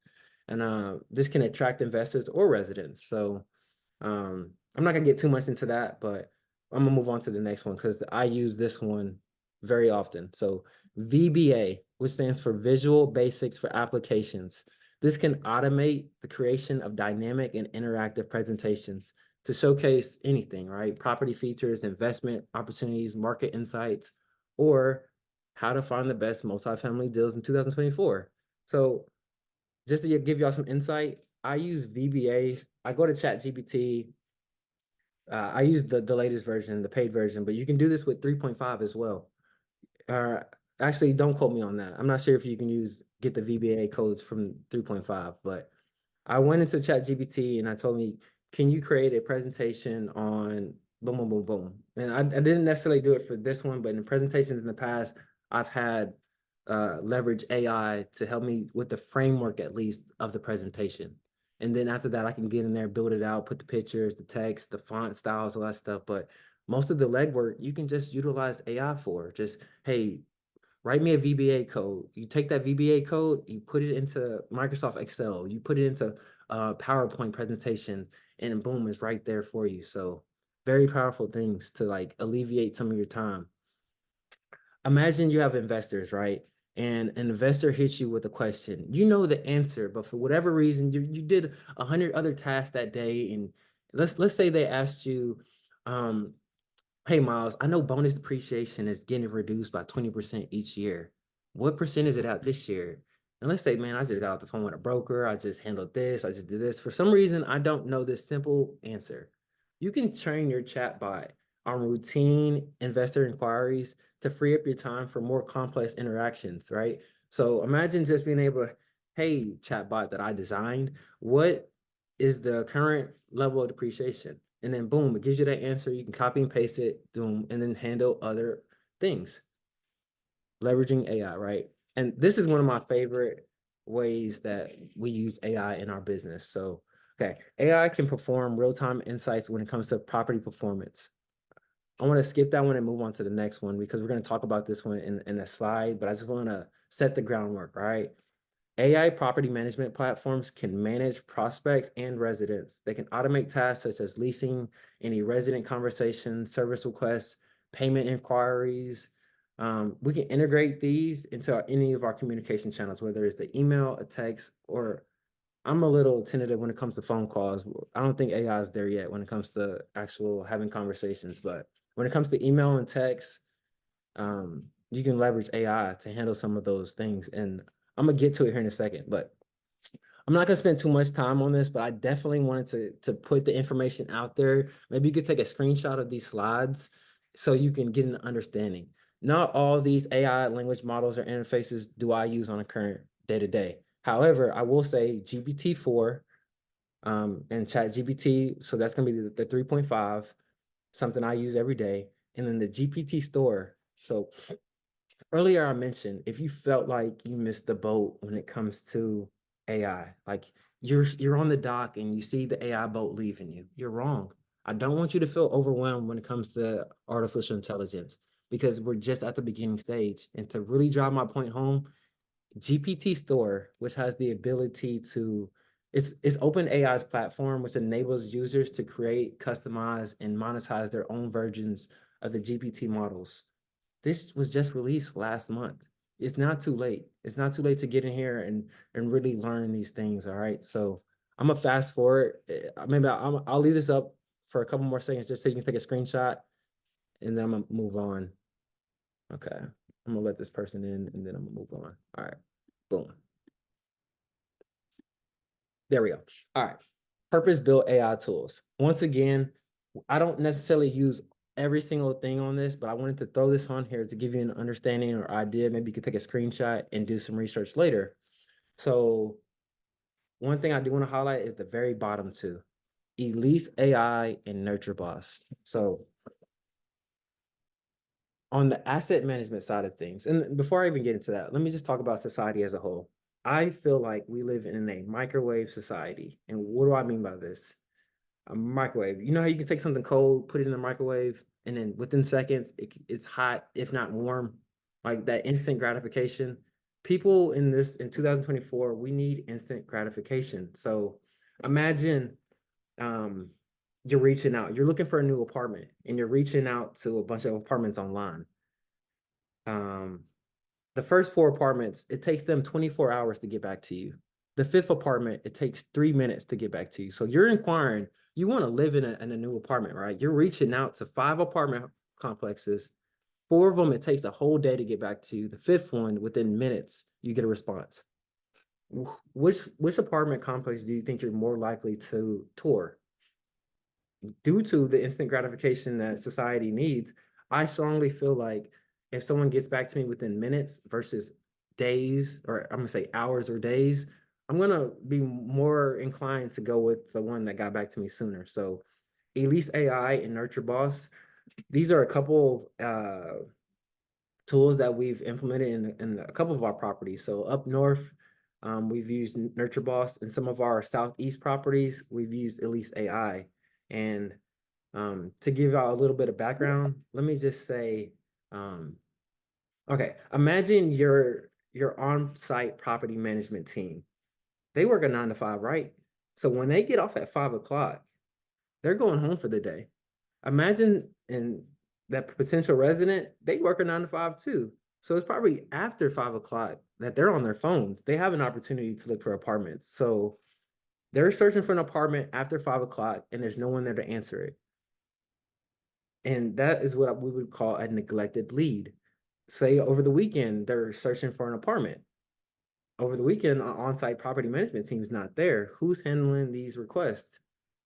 And this can attract investors or residents. So I'm not gonna get too much into that, but I'm gonna move on to the next one because I use this one very often. So VBA, which stands for Visual Basics for Applications. This can automate the creation of dynamic and interactive presentations to showcase anything, right? Property features, investment opportunities, market insights, or how to find the best multifamily deals in 2024. So just to give y'all some insight, I use VBA. I go to ChatGPT. I use the latest version, the paid version, but you can do this with 3.5 as well. Actually, don't quote me on that. I'm not sure if you can get the VBA codes from 3.5, but I went into ChatGPT and I told me, can you create a presentation on boom, boom, boom, boom? And I didn't necessarily do it for this one, but in presentations in the past, I've had leverage AI to help me with the framework, at least, of the presentation. And then after that, I can get in there, build it out, put the pictures, the text, the font styles, all that stuff. But most of the legwork, you can just utilize AI for. Just, hey, write me a VBA code. You take that VBA code, you put it into Microsoft Excel, you put it into a PowerPoint presentation, and boom, it's right there for you. So very powerful things to like alleviate some of your time. Imagine you have investors, right? And an investor hits you with a question. You know the answer, but for whatever reason, you did 100 other tasks that day, and let's say they asked you, hey, Miles, I know bonus depreciation is getting reduced by 20% each year. What percent is it at this year? And let's say, man, I just got off the phone with a broker. I just handled this. I just did this. For some reason, I don't know this simple answer. You can train your chatbot on routine investor inquiries to free up your time for more complex interactions, right? So imagine just being able to, hey, chatbot that I designed, what is the current level of depreciation? And then boom, it gives you that answer. You can copy and paste it, boom, and then handle other things. Leveraging AI, right? And this is one of my favorite ways that we use AI in our business. So, okay, AI can perform real-time insights when it comes to property performance. I want to skip that one and move on to the next one because we're going to talk about this one in a slide, but I just want to set the groundwork, right? AI property management platforms can manage prospects and residents. They can automate tasks such as leasing, any resident conversations, service requests, payment inquiries. We can integrate these into any of our communication channels, whether it's the email, a text, or I'm a little tentative when it comes to phone calls. I don't think AI is there yet when it comes to actual having conversations, but when it comes to email and text, you can leverage AI to handle some of those things. And I'm gonna get to it here in a second, but I'm not gonna spend too much time on this, but I definitely wanted to put the information out there. Maybe you could take a screenshot of these slides so you can get an understanding. Not all these AI language models or interfaces do I use on a current day-to-day. However, I will say GPT-4 and ChatGPT, so that's gonna be the 3.5, something I use every day, and then the GPT store. So earlier I mentioned if you felt like you missed the boat when it comes to AI, like you're on the dock and you see the AI boat leaving you, you're wrong. I don't want you to feel overwhelmed when it comes to artificial intelligence because we're just at the beginning stage. And to really drive my point home, GPT Store, which has the ability to It's OpenAI's platform, which enables users to create, customize, and monetize their own versions of the GPT models. This was just released last month. It's not too late. It's not too late to get in here and really learn these things. All right. So I'm gonna fast forward. Maybe I'll leave this up for a couple more seconds just so you can take a screenshot, and then I'm gonna move on. Okay. I'm gonna let this person in, and then I'm gonna move on. All right. Boom. There we go. All right. Purpose-built AI tools. Once again, I don't necessarily use every single thing on this, but I wanted to throw this on here to give you an understanding or idea. Maybe you could take a screenshot and do some research later. So one thing I do want to highlight is the very bottom two, Elise AI and Nurture Boss. So on the asset management side of things, and before I even get into that, let me just talk about society as a whole. I feel like we live in a microwave society. And what do I mean by this? A microwave. You know how you can take something cold, put it in the microwave, and then within seconds, it's hot, if not warm, like that instant gratification. People in 2024, we need instant gratification. So imagine you're reaching out, you're looking for a new apartment, and you're reaching out to a bunch of apartments online. The first 4 apartments, it takes them 24 hours to get back to you. The 5th apartment, it takes 3 minutes to get back to you. So you're inquiring, you want to live in a new apartment, right? You're reaching out to 5 apartment complexes. 4 of them, it takes a whole day to get back to you. The 5th one, within minutes, you get a response. Which apartment complex do you think you're more likely to tour? Due to the instant gratification that society needs, I strongly feel like if someone gets back to me within minutes versus days, or I'm gonna say hours or days, I'm gonna be more inclined to go with the one that got back to me sooner. So Elise AI and Nurture Boss, these are a couple of tools that we've implemented in a couple of our properties. So up north, we've used Nurture Boss. In some of our southeast properties, we've used Elise AI. And to give y'all a little bit of background, let me just say, okay, imagine your on-site property management team. They work a 9 to 5, right? So when they get off at 5 o'clock, they're going home for the day. Imagine in that potential resident, they work a 9 to 5 too. So it's probably after 5 o'clock that they're on their phones. They have an opportunity to look for apartments. So they're searching for an apartment after 5 o'clock and there's no one there to answer it. And that is what we would call a neglected lead. Say over the weekend, they're searching for an apartment. Over the weekend, an on-site property management team is not there. Who's handling these requests?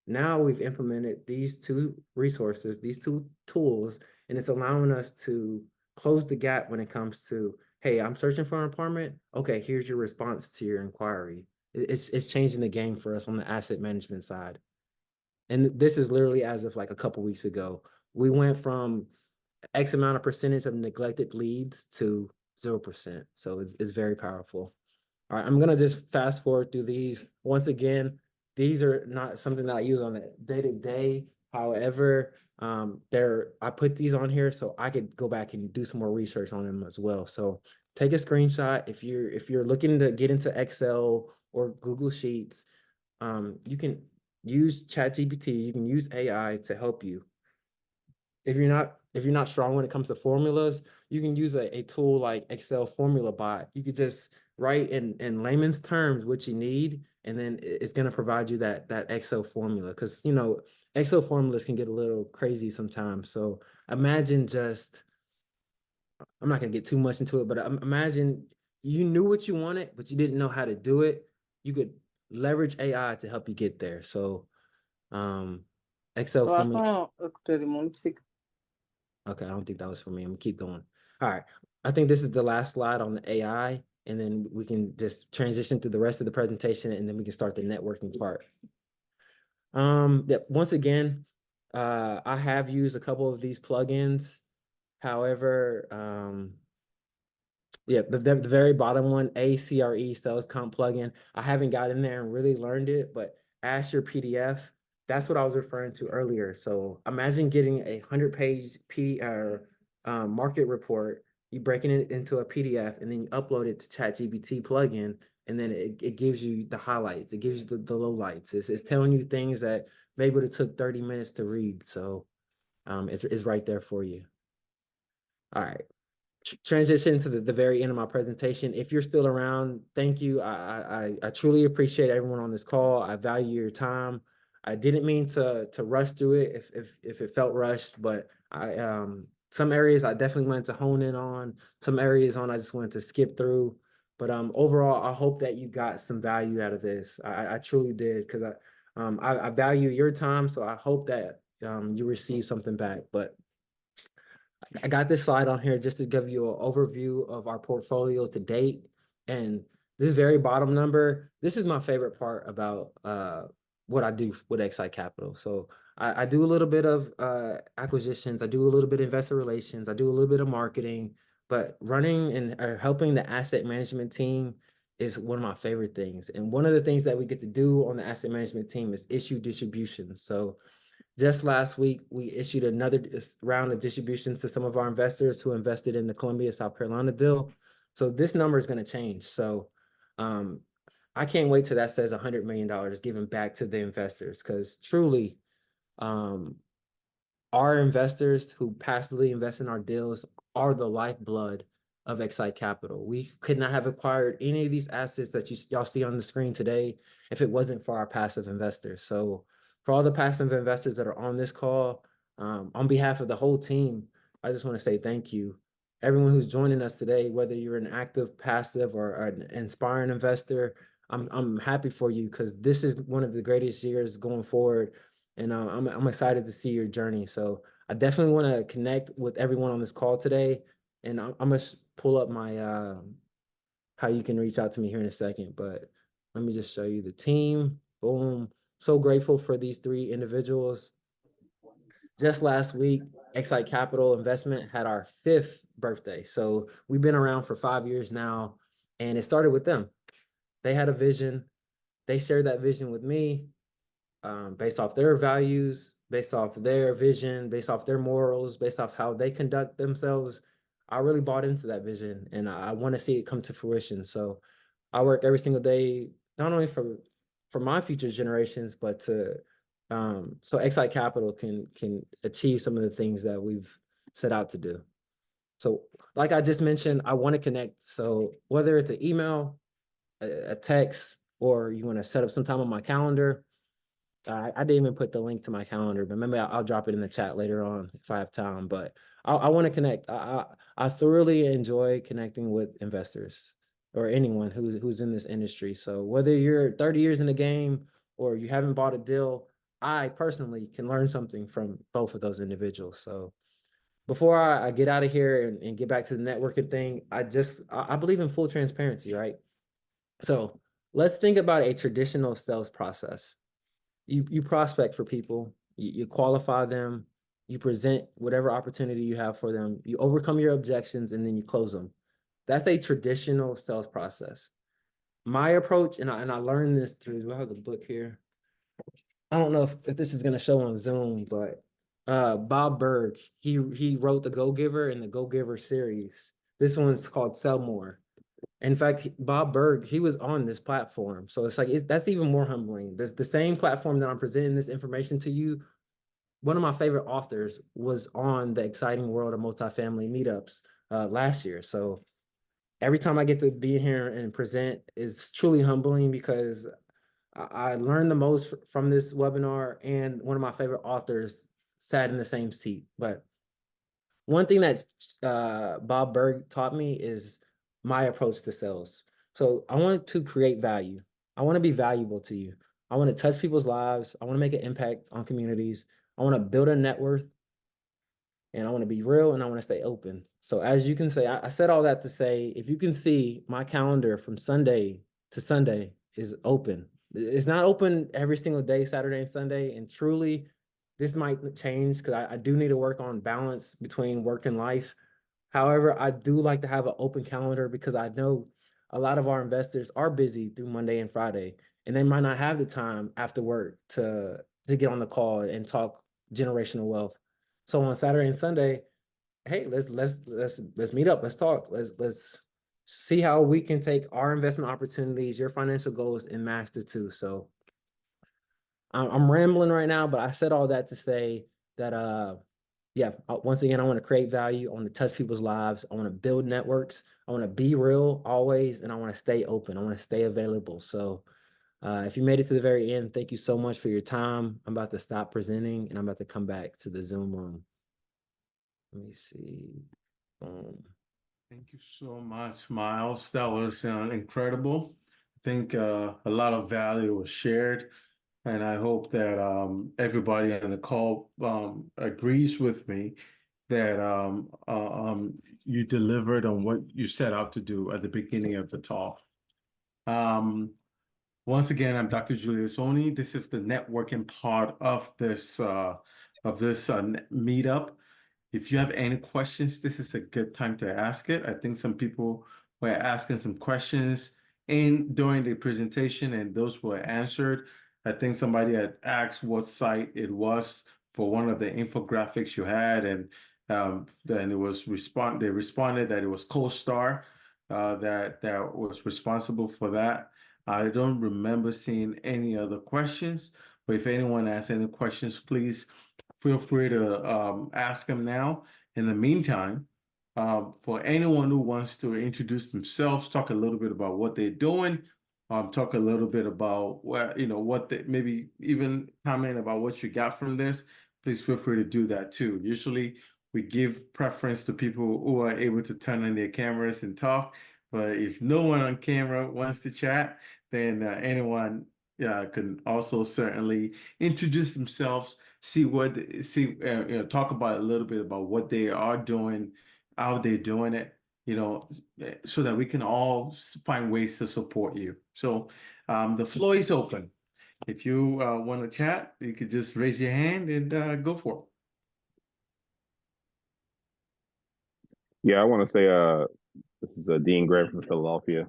Now we've implemented these 2 resources, these 2 tools, and it's allowing us to close the gap when it comes to, hey, I'm searching for an apartment. Okay, here's your response to your inquiry. It's changing the game for us on the asset management side. And this is literally as of like a couple weeks ago. We went from X amount of percentage of neglected leads to 0%. So it's very powerful. All right, I'm gonna just fast forward through these. Once again, these are not something that I use on a day-to-day. However, I put these on here so I could go back and do some more research on them as well. So take a screenshot if you're looking to get into Excel or Google Sheets. You can use ChatGPT, you can use AI to help you. If you're not strong when it comes to formulas, you can use a tool like Excel Formula Bot. You could just write in layman's terms what you need, and then it's going to provide you that Excel formula. Because Excel formulas can get a little crazy sometimes. So imagine just, I'm not going to get too much into it, but imagine you knew what you wanted, but you didn't know how to do it. You could leverage AI to help you get there. So Excel formula. Okay, I don't think that was for me. I'm gonna keep going. All right. I think this is the last slide on the AI, and then we can just transition to the rest of the presentation, and then we can start the networking part. Yeah, once again, I have used a couple of these plugins. However, yeah, the very bottom one, ACRE Sales Comp plugin, I haven't got in there and really learned it, but Ask Your PDF, that's what I was referring to earlier. So imagine getting a 100-page market report, you breaking it into a PDF, and then you upload it to ChatGPT plugin. and then it gives you the highlights. It gives you the lowlights. It's telling you things that maybe it took 30 minutes to read. So it's right there for you. All right. Transition to the very end of my presentation. If you're still around, thank you. I truly appreciate everyone on this call. I value your time. I didn't mean to rush through it if it felt rushed, but I some areas I definitely wanted to hone in on. Some areas I just wanted to skip through. But overall, I hope that you got some value out of this. I truly did, because I value your time, so I hope that you receive something back. But I got this slide on here just to give you an overview of our portfolio to date. And this very bottom number, this is my favorite part about what I do with XSITE Capital. So I do a little bit of acquisitions, I do a little bit of investor relations, I do a little bit of marketing, but running and helping the asset management team is one of my favorite things. And one of the things that we get to do on the asset management team is issue distributions. So just last week, we issued another round of distributions to some of our investors who invested in the Columbia, South Carolina deal. So this number is going to change. So I can't wait till that says $100 million given back to the investors, because truly, our investors who passively invest in our deals are the lifeblood of XSITE Capital. We could not have acquired any of these assets that y'all see on the screen today if it wasn't for our passive investors. So for all the passive investors that are on this call, on behalf of the whole team, I just want to say thank you. Everyone who's joining us today, whether you're an active, passive, or an inspiring investor, I'm happy for you, because this is one of the greatest years going forward. And I'm excited to see your journey. So I definitely want to connect with everyone on this call today. And I'm going to pull up my how you can reach out to me here in a second. But let me just show you the team. Boom. So grateful for these three individuals. Just last week, XSITE Capital Investment had our 5th birthday. So we've been around for 5 years now, and it started with them. They had a vision. They shared that vision with me, based off their values, based off their vision, based off their morals, based off how they conduct themselves. I really bought into that vision, and I want to see it come to fruition. So I work every single day, not only for my future generations, but to so XSITE Capital can achieve some of the things that we've set out to do. So like I just mentioned, I want to connect. So whether it's an email, a text, or you want to set up some time on my calendar, I didn't even put the link to my calendar, but maybe I'll drop it in the chat later on if I have time. But I want to connect. I thoroughly enjoy connecting with investors or anyone who's in this industry. So whether you're 30 years in the game or you haven't bought a deal, I personally can learn something from both of those individuals. So before I get out of here and get back to the networking thing, I believe in full transparency, right? So let's think about a traditional sales process. You prospect for people, you qualify them, you present whatever opportunity you have for them, you overcome your objections, and then you close them. That's a traditional sales process. My approach, and I learned this through, do I have the book here? I don't know if this is going to show on Zoom, but Bob Berg, he wrote the Go Giver and the Go Giver series. This one's called Sell More. In fact, Bob Berg, he was on this platform. So it's like, that's even more humbling. The same platform that I'm presenting this information to you, one of my favorite authors was on the exciting world of multifamily meetups last year. So every time I get to be in here and present is truly humbling, because I learned the most from this webinar, and one of my favorite authors sat in the same seat. But one thing that Bob Berg taught me is my approach to sales. So I want to create value. I want to be valuable to you. I want to touch people's lives. I want to make an impact on communities. I want to build a net worth, and I want to be real, and I want to stay open. So as you can say, I said all that to say, if you can see, my calendar from Sunday to Sunday is open. It's not open every single day, Saturday and Sunday. And truly, this might change, because I do need to work on balance between work and life. However, I do like to have an open calendar, because I know a lot of our investors are busy through Monday and Friday, and they might not have the time after work to get on the call and talk generational wealth. So on Saturday and Sunday, hey, let's meet up, let's talk, let's see how we can take our investment opportunities, your financial goals, and master too. So I'm rambling right now, but I said all that to say that yeah, once again, I want to create value. I want to touch people's lives. I want to build networks. I want to be real always, and I want to stay open. I want to stay available. So if you made it to the very end, thank you so much for your time. I'm about to stop presenting, and I'm about to come back to the Zoom room. Let me see. Thank you so much, Miles. That was incredible. I think a lot of value was shared, and I hope that everybody on the call agrees with me that you delivered on what you set out to do at the beginning of the talk. Once again, I'm Dr. Julius Oni. This is the networking part of this meetup. If you have any questions, this is a good time to ask it. I think some people were asking some questions during the presentation, and those were answered. I think somebody had asked what site it was for one of the infographics you had, and then they responded that it was CoStar that was responsible for that. I don't remember seeing any other questions, but if anyone has any questions, please feel free to ask them now. In the meantime, for anyone who wants to introduce themselves, talk a little bit about what they're doing, talk a little bit about what they maybe even comment about what you got from this, please feel free to do that too. Usually we give preference to people who are able to turn on their cameras and talk, but if no one on camera wants to chat, then anyone can also certainly introduce themselves, talk about a little bit about what they are doing, how they're doing it, so that we can all find ways to support you. So the floor is open. If you want to chat, you could just raise your hand and go for it. Yeah, I want to say this is Dean Gray from Philadelphia.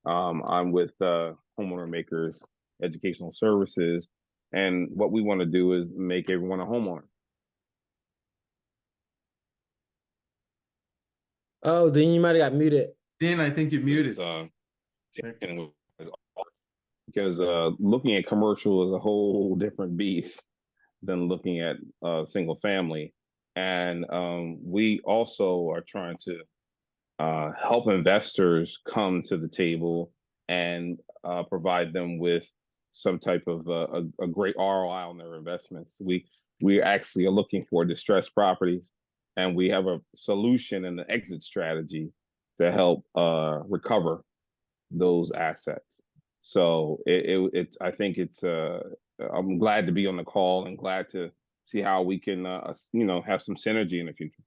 I'm with Homeowner Makers Educational Services, and what we want to do is make everyone a homeowner. Oh, then you might have got muted. Dean, I think you're muted. Because looking at commercial is a whole different beast than looking at single family. And we also are trying to help investors come to the table and provide them with some type of a great ROI on their investments. We actually are looking for distressed properties, and we have a solution and an exit strategy to help recover those assets. So I think I'm glad to be on the call and glad to see how we can have some synergy in the future.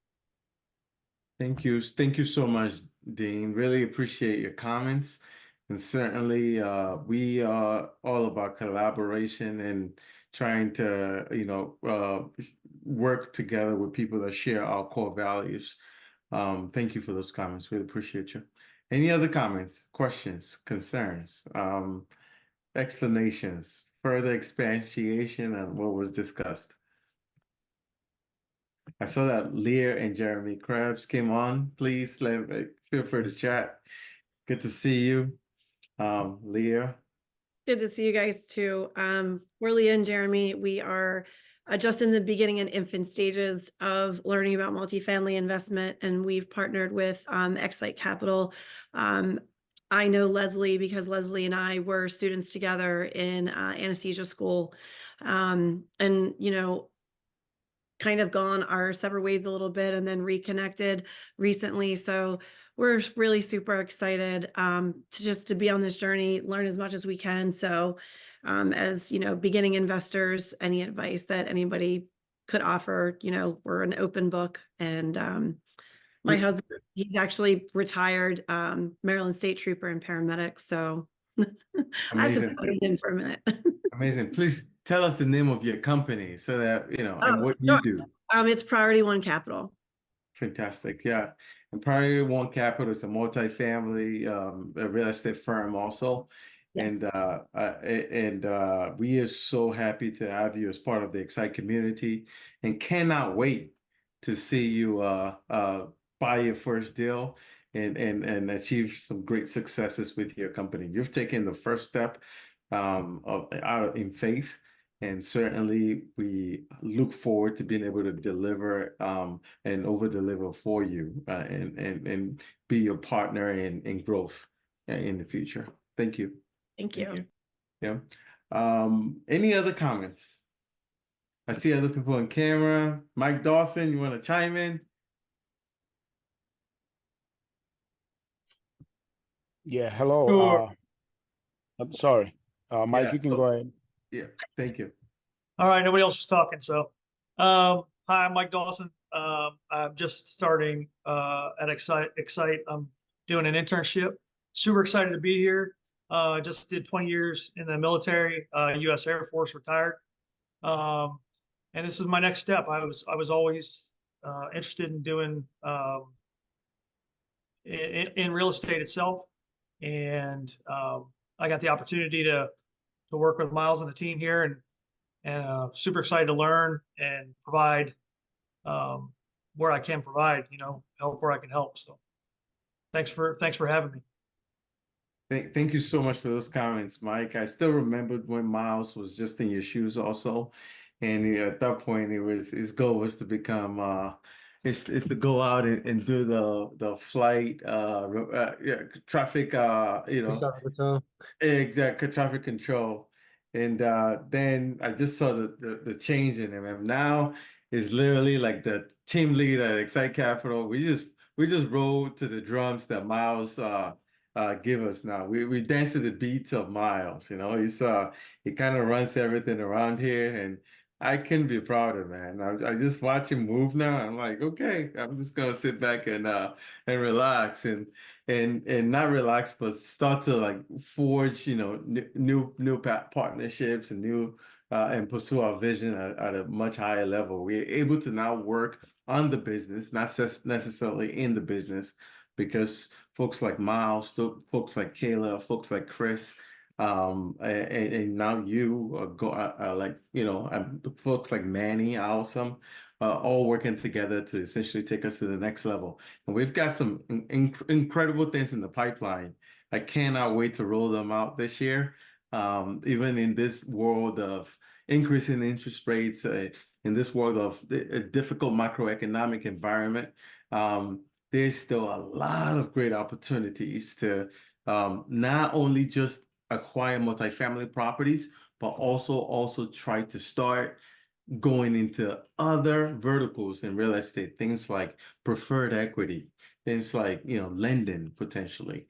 Thank you so much, Dean. Really appreciate your comments, and certainly we are all about collaboration and trying to work together with people that share our core values. Thank you for those comments. Really appreciate you. Any other comments, questions, concerns, explanations, further expatiation on what was discussed? I saw that Leah and Jeremy Krebs came on. Please feel free to chat. Good to see you, Leah. Good to see you guys too. We're Leah and Jeremy. We are just in the beginning and infant stages of learning about multifamily investment, and we've partnered with XSITE Capital. I know Leslie because Leslie and I were students together in anesthesia school, and kind of gone our separate ways a little bit and then reconnected recently. So we're really super excited to be on this journey, learn as much as we can. So as beginning investors, any advice that anybody could offer, we're an open book. And my husband, he's actually retired Maryland State Trooper and paramedic. So I have to put it in for a minute. Amazing. Please tell us the name of your company so that, and what you do. It's Priority One Capital. Fantastic. Yeah. And Priority One Capital is a multifamily a real estate firm also. Yes. And we are so happy to have you as part of the XSITE community and cannot wait to see you buy your first deal. and achieve some great successes with your company. You've taken the first step in faith, and certainly we look forward to being able to deliver and over deliver for you and be your partner in growth in the future. Thank you. Thank you. Yeah. Any other comments? I see other people on camera. Mike Dawson, you want to chime in? Yeah, hello. Sure. I'm sorry. Mike, Yeah, you can so- go ahead. Yeah, thank you. All right, nobody else is talking. So, hi, I'm Mike Dawson. I'm just starting at XSITE. I'm doing an internship. Super excited to be here. Just did 20 years in the military, U.S. Air Force, retired. And this is my next step. I was always interested in doing in real estate itself, and I got the opportunity to work with Miles and the team here, and super excited to learn and provide where I can provide, help where I can help. So thanks for having me. Thank you so much for those comments, Mike. I still remembered when Miles was just in your shoes also. And at that point his goal was to become is to go out and do the flight traffic exact traffic control. And then I just saw the change in him. And now is literally like the team lead at XSITE Capital. We just rolled to the drums that Miles give us now. We dance to the beats of Miles. He kind of runs everything around here, and I can be proud of him, man. I just watch him move now. I'm like, okay, I'm just gonna sit back and relax and not relax, but start to like forge, new partnerships and new and pursue our vision at a much higher level. We're able to now work on the business, not necessarily in the business, because folks like Miles, folks like Kayla, folks like Chris, and now you folks like Manny, Awesome, all working together to essentially take us to the next level. And we've got some incredible things in the pipeline. I cannot wait to roll them out this year. Even in this world of increasing interest rates, in this world of a difficult macroeconomic environment, there's still a lot of great opportunities to not only just acquire multifamily properties, but also try to start going into other verticals in real estate, things like preferred equity, things like, lending potentially.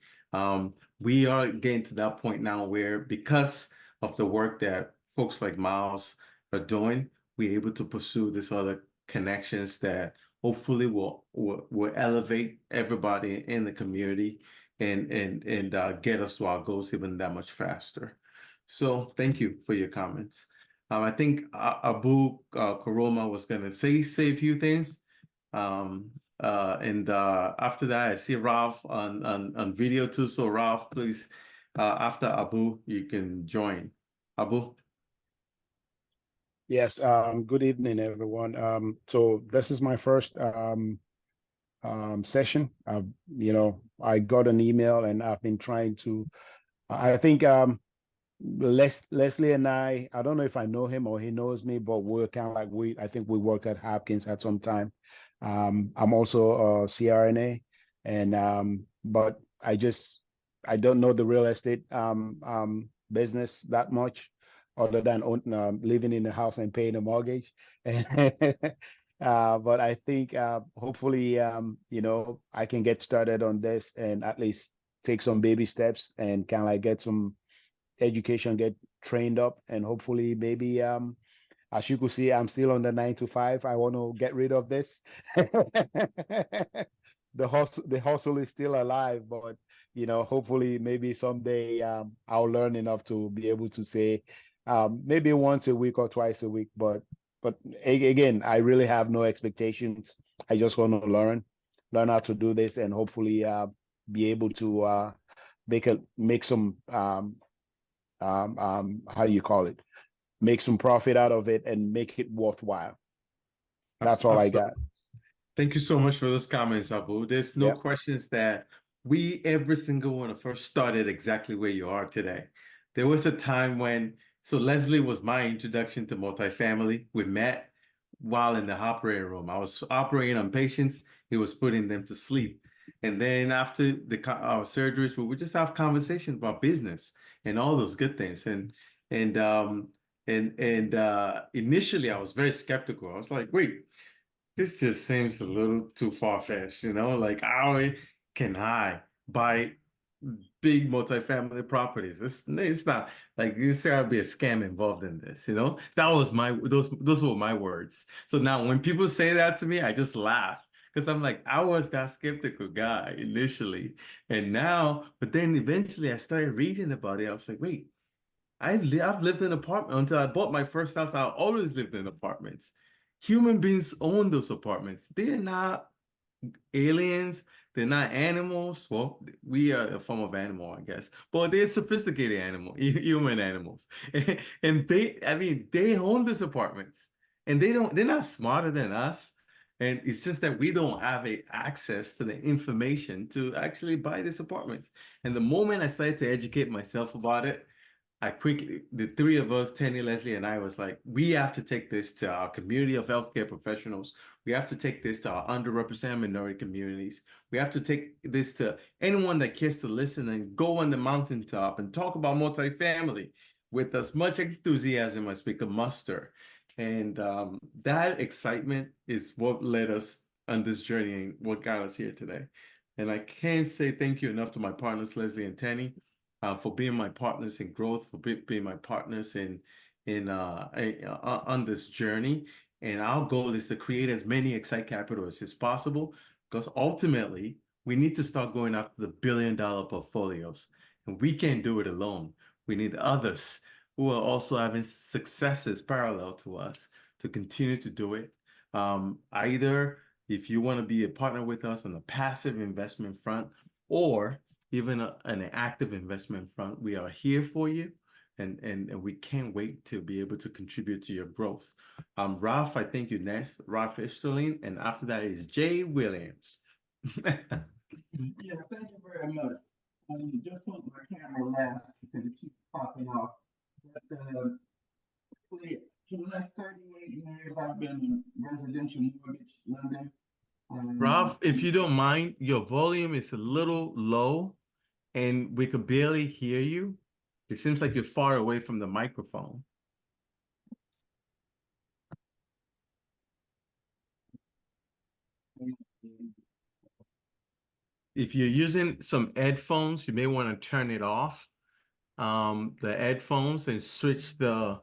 We are getting to that point now where, because of the work that folks like Miles are doing, we're able to pursue this other connections that hopefully will elevate everybody in the community and get us to our goals even that much faster. So thank you for your comments. I think Abu Karoma was gonna say a few things. And after that, I see Ralph on video too. So Ralph, please, after Abu, you can join. Abu. Yes, good evening, everyone. So this is my first session. I got an email and I've been trying to, I think Leslie and I don't know if I know him or he knows me, but we're kind of like I think we worked at Hopkins at some time. I'm also a CRNA, and but I don't know the real estate business that much, other than living in the house and paying a mortgage. But I think hopefully I can get started on this and at least take some baby steps and kind of like get some education, get trained up, and hopefully maybe as you could see, I'm still on the 9 to 5. I want to get rid of this. The hustle is still alive, but hopefully maybe someday I'll learn enough to be able to say maybe once a week or twice a week. But again, I really have no expectations. I just want to learn how to do this, and hopefully be able to make some how do you call it? Make some profit out of it and make it worthwhile. That's all I got. Thank you so much for those comments, Abu. There's no Yep. questions that every single one of us started exactly where you are today. There was a time when, so Leslie was my introduction to multifamily. We met while in the operating room. I was operating on patients. He was putting them to sleep. And then after our surgeries, we would just have conversations about business and all those good things. Initially I was very skeptical. I was like, wait, this just seems a little too far-fetched, like how can I buy big multifamily properties? It's not like you say I'd be a scam involved in this, That was those were my words. So now when people say that to me, I just laugh because I'm like, I was that skeptical guy initially. And now, but then eventually I started reading about it. I was like, wait, I've lived in an apartment until I bought my first house. I always lived in apartments. Human beings own those apartments. They're not aliens. They're not animals. Well, we are a form of animal, I guess, but they're sophisticated animal, human animals. And they own these apartments and they're not smarter than us. And it's just that we don't have access to the information to actually buy these apartments. And the moment I started to educate myself about it, the three of us, Tenny, Leslie, and I was like, we have to take this to our community of healthcare professionals. We have to take this to our underrepresented minority communities. We have to take this to anyone that cares to listen and go on the mountaintop and talk about multifamily with as much enthusiasm as we can muster. And that excitement is what led us on this journey and what got us here today. And I can't say thank you enough to my partners, Leslie and Tenny, for being my partners in growth, for being my partners on this journey. And our goal is to create as many XSITE Capital as possible, because ultimately we need to start going after the billion-dollar portfolios, and we can't do it alone. We need others who are also having successes parallel to us to continue to do it. Either if you want to be a partner with us on the passive investment front, or even an active investment front, we are here for you, and we can't wait to be able to contribute to your growth. Ralph, I think you next, Ralph Esterling, and after that is Jay Williams. Yeah, thank you very much. Just put my camera last because it keeps popping off. But for the last 38 years, I've been in residential mortgage lending. Ralph, if you don't mind, your volume is a little low and we could barely hear you. It seems like you're far away from the microphone. If you're using some headphones, you may want to turn it off, the headphones, and switch to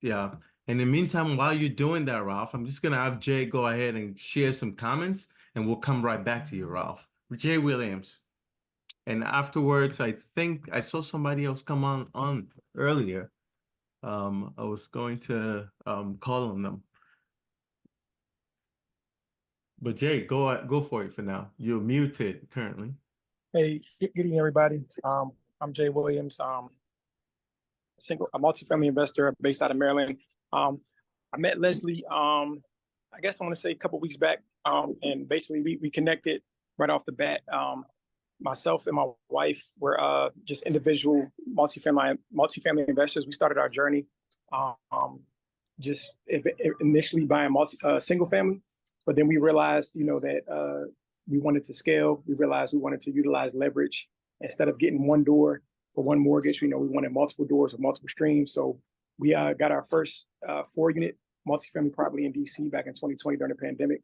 yeah. In the meantime, while you're doing that, Ralph, I'm just gonna have Jay go ahead and share some comments, and we'll come right back to you, Ralph. Jay Williams. And afterwards, I think I saw somebody else come on earlier. I was going to call on them. But Jay, go for it for now. You're muted currently. Hey, good evening, everybody. I'm Jay Williams. A multifamily investor based out of Maryland. I met Leslie, I guess I want to say a couple of weeks back, and basically we connected right off the bat. Myself and my wife were just individual multifamily investors. We started our journey just initially buying single family, but then we realized, that we wanted to scale. We realized we wanted to utilize leverage instead of getting one door for one mortgage. We wanted multiple doors with multiple streams. So we got our first 4-unit multifamily property in DC back in 2020 during the pandemic.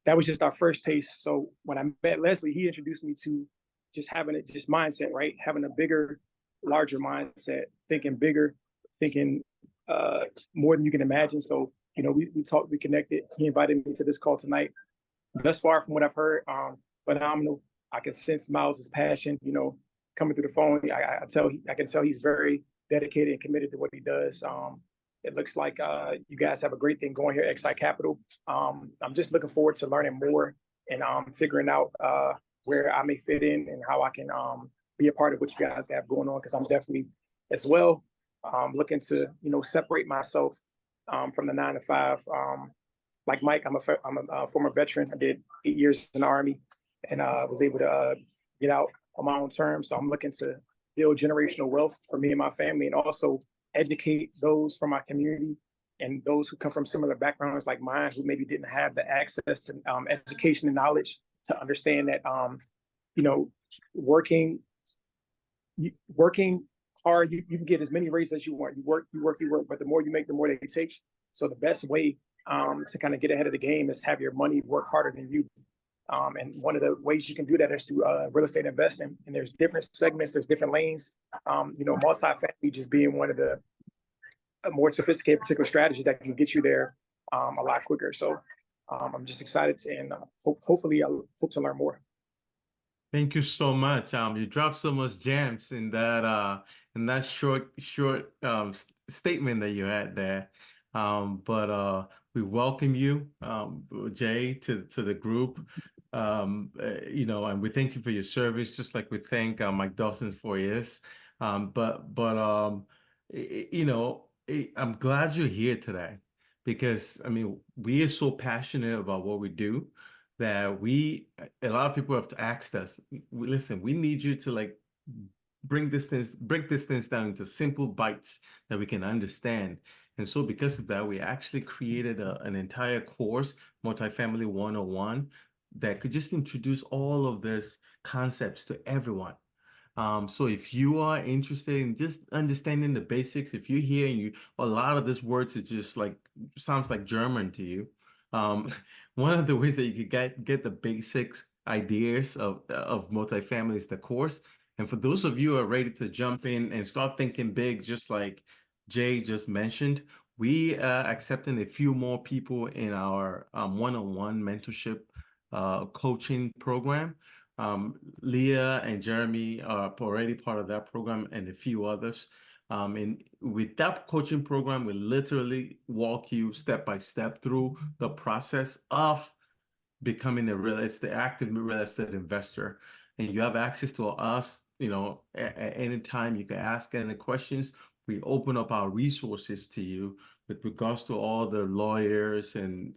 That was just our first taste. So when I met Leslie, he introduced me to just having just mindset, right? Having a bigger, larger mindset, thinking bigger, thinking more than you can imagine. So, we talked, we connected. He invited me to this call tonight. Thus far, from what I've heard, phenomenal. I can sense Miles's passion, coming through the phone. I can tell he's very dedicated and committed to what he does. It looks like you guys have a great thing going here at XSITE Capital. I'm just looking forward to learning more and figuring out where I may fit in and how I can be a part of what you guys have going on, because I'm definitely as well looking to separate myself from the 9 to 5. Like Mike, I'm a former veteran. I did 8 years in the Army, and was able to get out on my own terms. So I'm looking to build generational wealth for me and my family, and also educate those from my community and those who come from similar backgrounds like mine, who maybe didn't have the access to education and knowledge to understand that, you know, working hard, you can get as many raises as you want. You work, but the more you make, the more they take. So the best way to kind of get ahead of the game is have your money work harder than you. And one of the ways you can do that is through real estate investing. And there's different segments, there's different lanes. You know, multifamily just being one of the more sophisticated particular strategies that can get you there a lot quicker. So I'm just excited to, and hopefully I hope to learn more. Thank you so much. You dropped so much gems in that short statement that you had there. But we welcome you, Jay, to the group. You know, and we thank you for your service, just like we thank Mike Dawson for his. You know, I'm glad you're here today, because I mean, we are so passionate about what we do that a lot of people have asked us, listen, we need you to like break this things down into simple bites that we can understand. And so because of that, we actually created an entire course, Multifamily 101, that could just introduce all of these concepts to everyone. So if you are interested in just understanding the basics, if you're here and a lot of these words is just like, sounds like German to you, one of the ways that you could get the basics ideas of multifamily is the course. And for those of you who are ready to jump in and start thinking big, just like Jay just mentioned, we are accepting a few more people in our one-on-one mentorship coaching program. Leah and Jeremy are already part of that program, and a few others. And with that coaching program, we literally walk you step by step through the process of becoming active real estate investor. And you have access to us, you know, at any time. You can ask any questions. We open up our resources to you with regards to all the lawyers and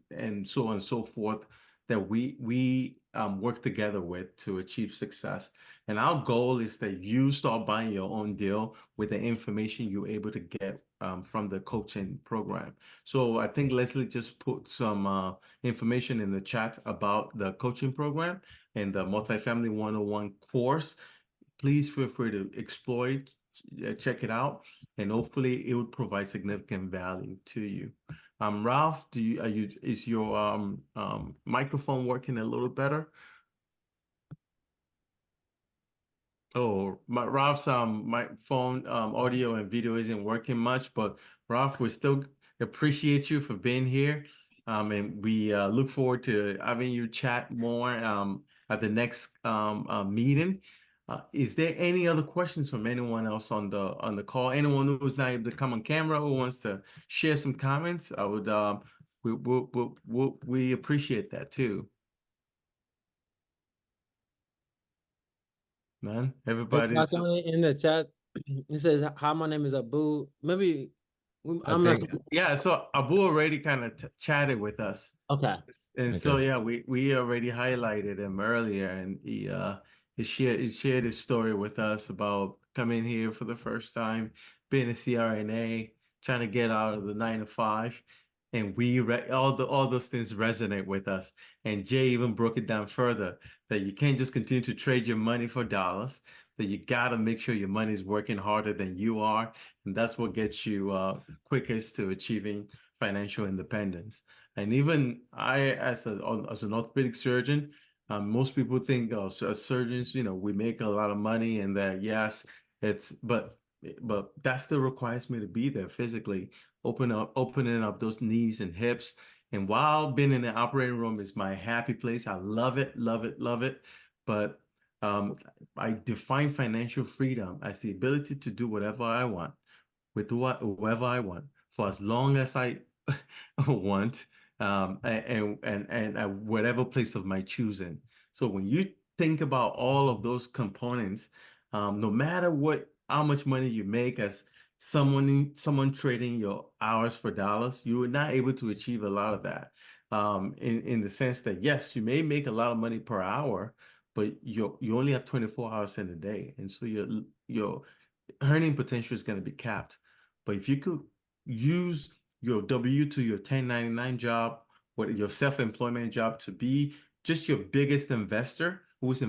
so on and so forth that we work together with to achieve success. And our goal is that you start buying your own deal with the information you're able to get from the coaching program. So I think Leslie just put some information in the chat about the coaching program and the Multifamily 101 course. Please feel free to explore it, check it out, and hopefully it would provide significant value to you. Ralph, is your microphone working a little better? Oh, Ralph's my phone audio and video isn't working much, but Ralph, we still appreciate you for being here. And we look forward to having you chat more at the next meeting. Is there any other questions from anyone else on the call? Anyone who was not able to come on camera who wants to share some comments? I would we appreciate that too. Man, everybody's in the chat. It says, "Hi, my name is Abu." Maybe I'm not sure. Yeah, so Abu already kind of chatted with us. Okay. And Okay. so yeah, we already highlighted him earlier, and he shared his story with us about coming here for the first time, being a CRNA, trying to get out of the 9 to 5. And all those things resonate with us. And Jay even broke it down further, that you can't just continue to trade your money for dollars, that you gotta make sure your money is working harder than you are. And that's what gets you quickest to achieving financial independence. And even I, as an orthopedic surgeon, most people think, oh, so as surgeons, you know, we make a lot of money, and that yes, but that still requires me to be there physically, opening up those knees and hips. And while being in the operating room is my happy place, I love it, love it, love it. But I define financial freedom as the ability to do whatever I want with whoever I want for as long as I want, and at whatever place of my choosing. So when you think about all of those components, no matter how much money you make, as someone trading your hours for dollars, you were not able to achieve a lot of that. In the sense that yes, you may make a lot of money per hour, but you only have 24 hours in a day, and so your earning potential is going to be capped. But if you could use your W-2, your 1099 job, what your self-employment job to be just your biggest investor who's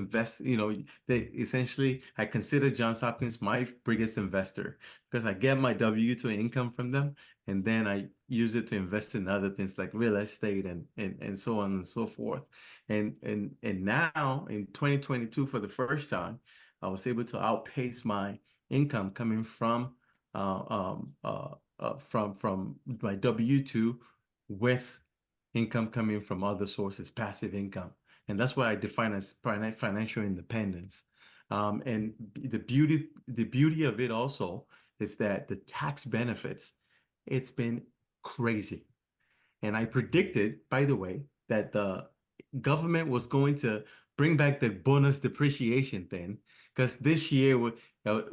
they essentially, I consider Johns Hopkins my biggest investor because I get my W-2 income from them, and then I use it to invest in other things like real estate and so on and so forth. And now in 2022, for the first time, I was able to outpace my income coming from my W-2 with income coming from other sources, passive income. And that's what I define as financial independence. And the beauty of it also is that the tax benefits, it's been crazy. And I predicted, by the way, that the government was going to bring back the bonus depreciation thing, because this year it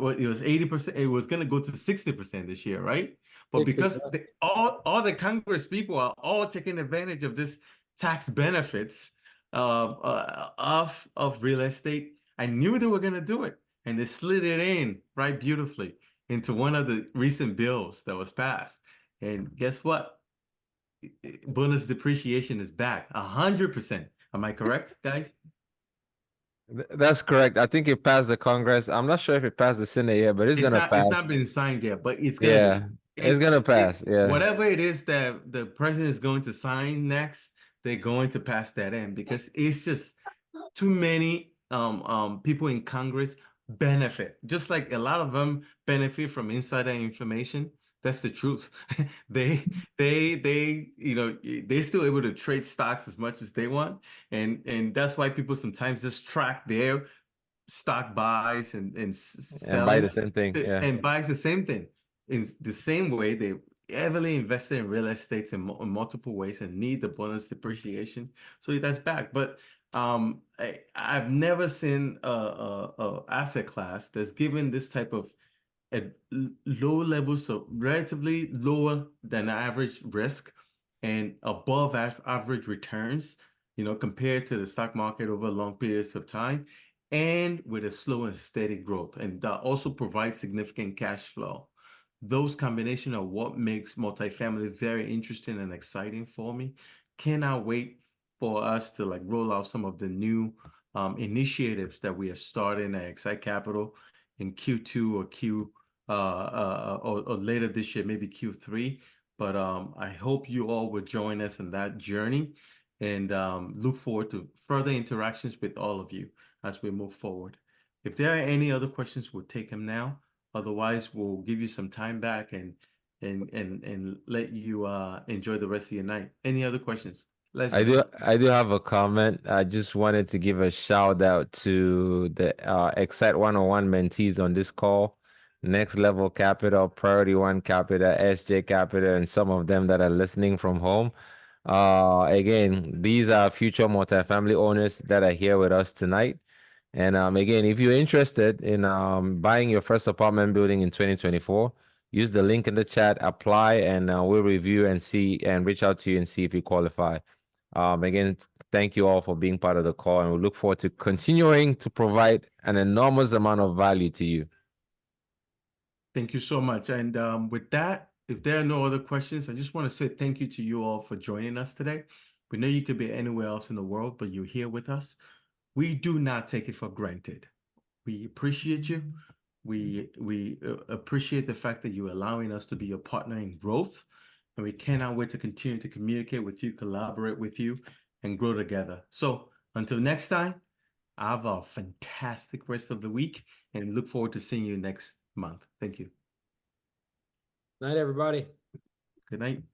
was 80%, it was going to go to 60% this year, right? But because all the Congress people are all taking advantage of this tax benefits of real estate, I knew they were going to do it, and they slid it in right beautifully into one of the recent bills that was passed. And guess what? Bonus depreciation is back 100%. Am I correct, guys? That's correct. I think it passed the Congress. I'm not sure if it passed the Senate yet, but it's gonna pass. It's not been signed yet, but it's gonna Yeah, be. it's gonna pass. Yeah. Whatever it is that the president is going to sign next, they're going to pass that in because it's just too many people in Congress benefit. Just like a lot of them benefit from insider information. That's the truth. They're still able to trade stocks as much as they want. And that's why people sometimes just track their stock buys and selling buy the same thing. Yeah. and buys the same thing. In the same way, they heavily invested in real estate in multiple ways and need the bonus depreciation. So that's back. But I've never seen a asset class that's given this type of low levels of relatively lower than average risk and above average returns, compared to the stock market over long periods of time, and with a slow and steady growth, and that also provides significant cash flow. Those combination are what makes multifamily very interesting and exciting for me. Cannot wait for us to roll out some of the new initiatives that we are starting at XSITE Capital in Q2 or later this year, maybe Q3. But I hope you all will join us in that journey, and look forward to further interactions with all of you as we move forward. If there are any other questions, we'll take them now. Otherwise, we'll give you some time back and let you enjoy the rest of your night. Any other questions? Leslie. I do have a comment. I just wanted to give a shout out to the XSITE 101 mentees on this call. Next Level Capital, Priority One Capital, SJ Capital, and some of them that are listening from home. Again, these are future multifamily owners that are here with us tonight. And again, if you're interested in buying your first apartment building in 2024, use the link in the chat, apply, and we'll review and see and reach out to you and see if you qualify. Again, thank you all for being part of the call, and we look forward to continuing to provide an enormous amount of value to you. Thank you so much. And with that, if there are no other questions, I just want to say thank you to you all for joining us today. We know you could be anywhere else in the world, but you're here with us. We do not take it for granted. We appreciate you. We appreciate the fact that you're allowing us to be your partner in growth. And we cannot wait to continue to communicate with you, collaborate with you, and grow together. So until next time, have a fantastic rest of the week and look forward to seeing you next month. Thank you. Night, everybody. Good night.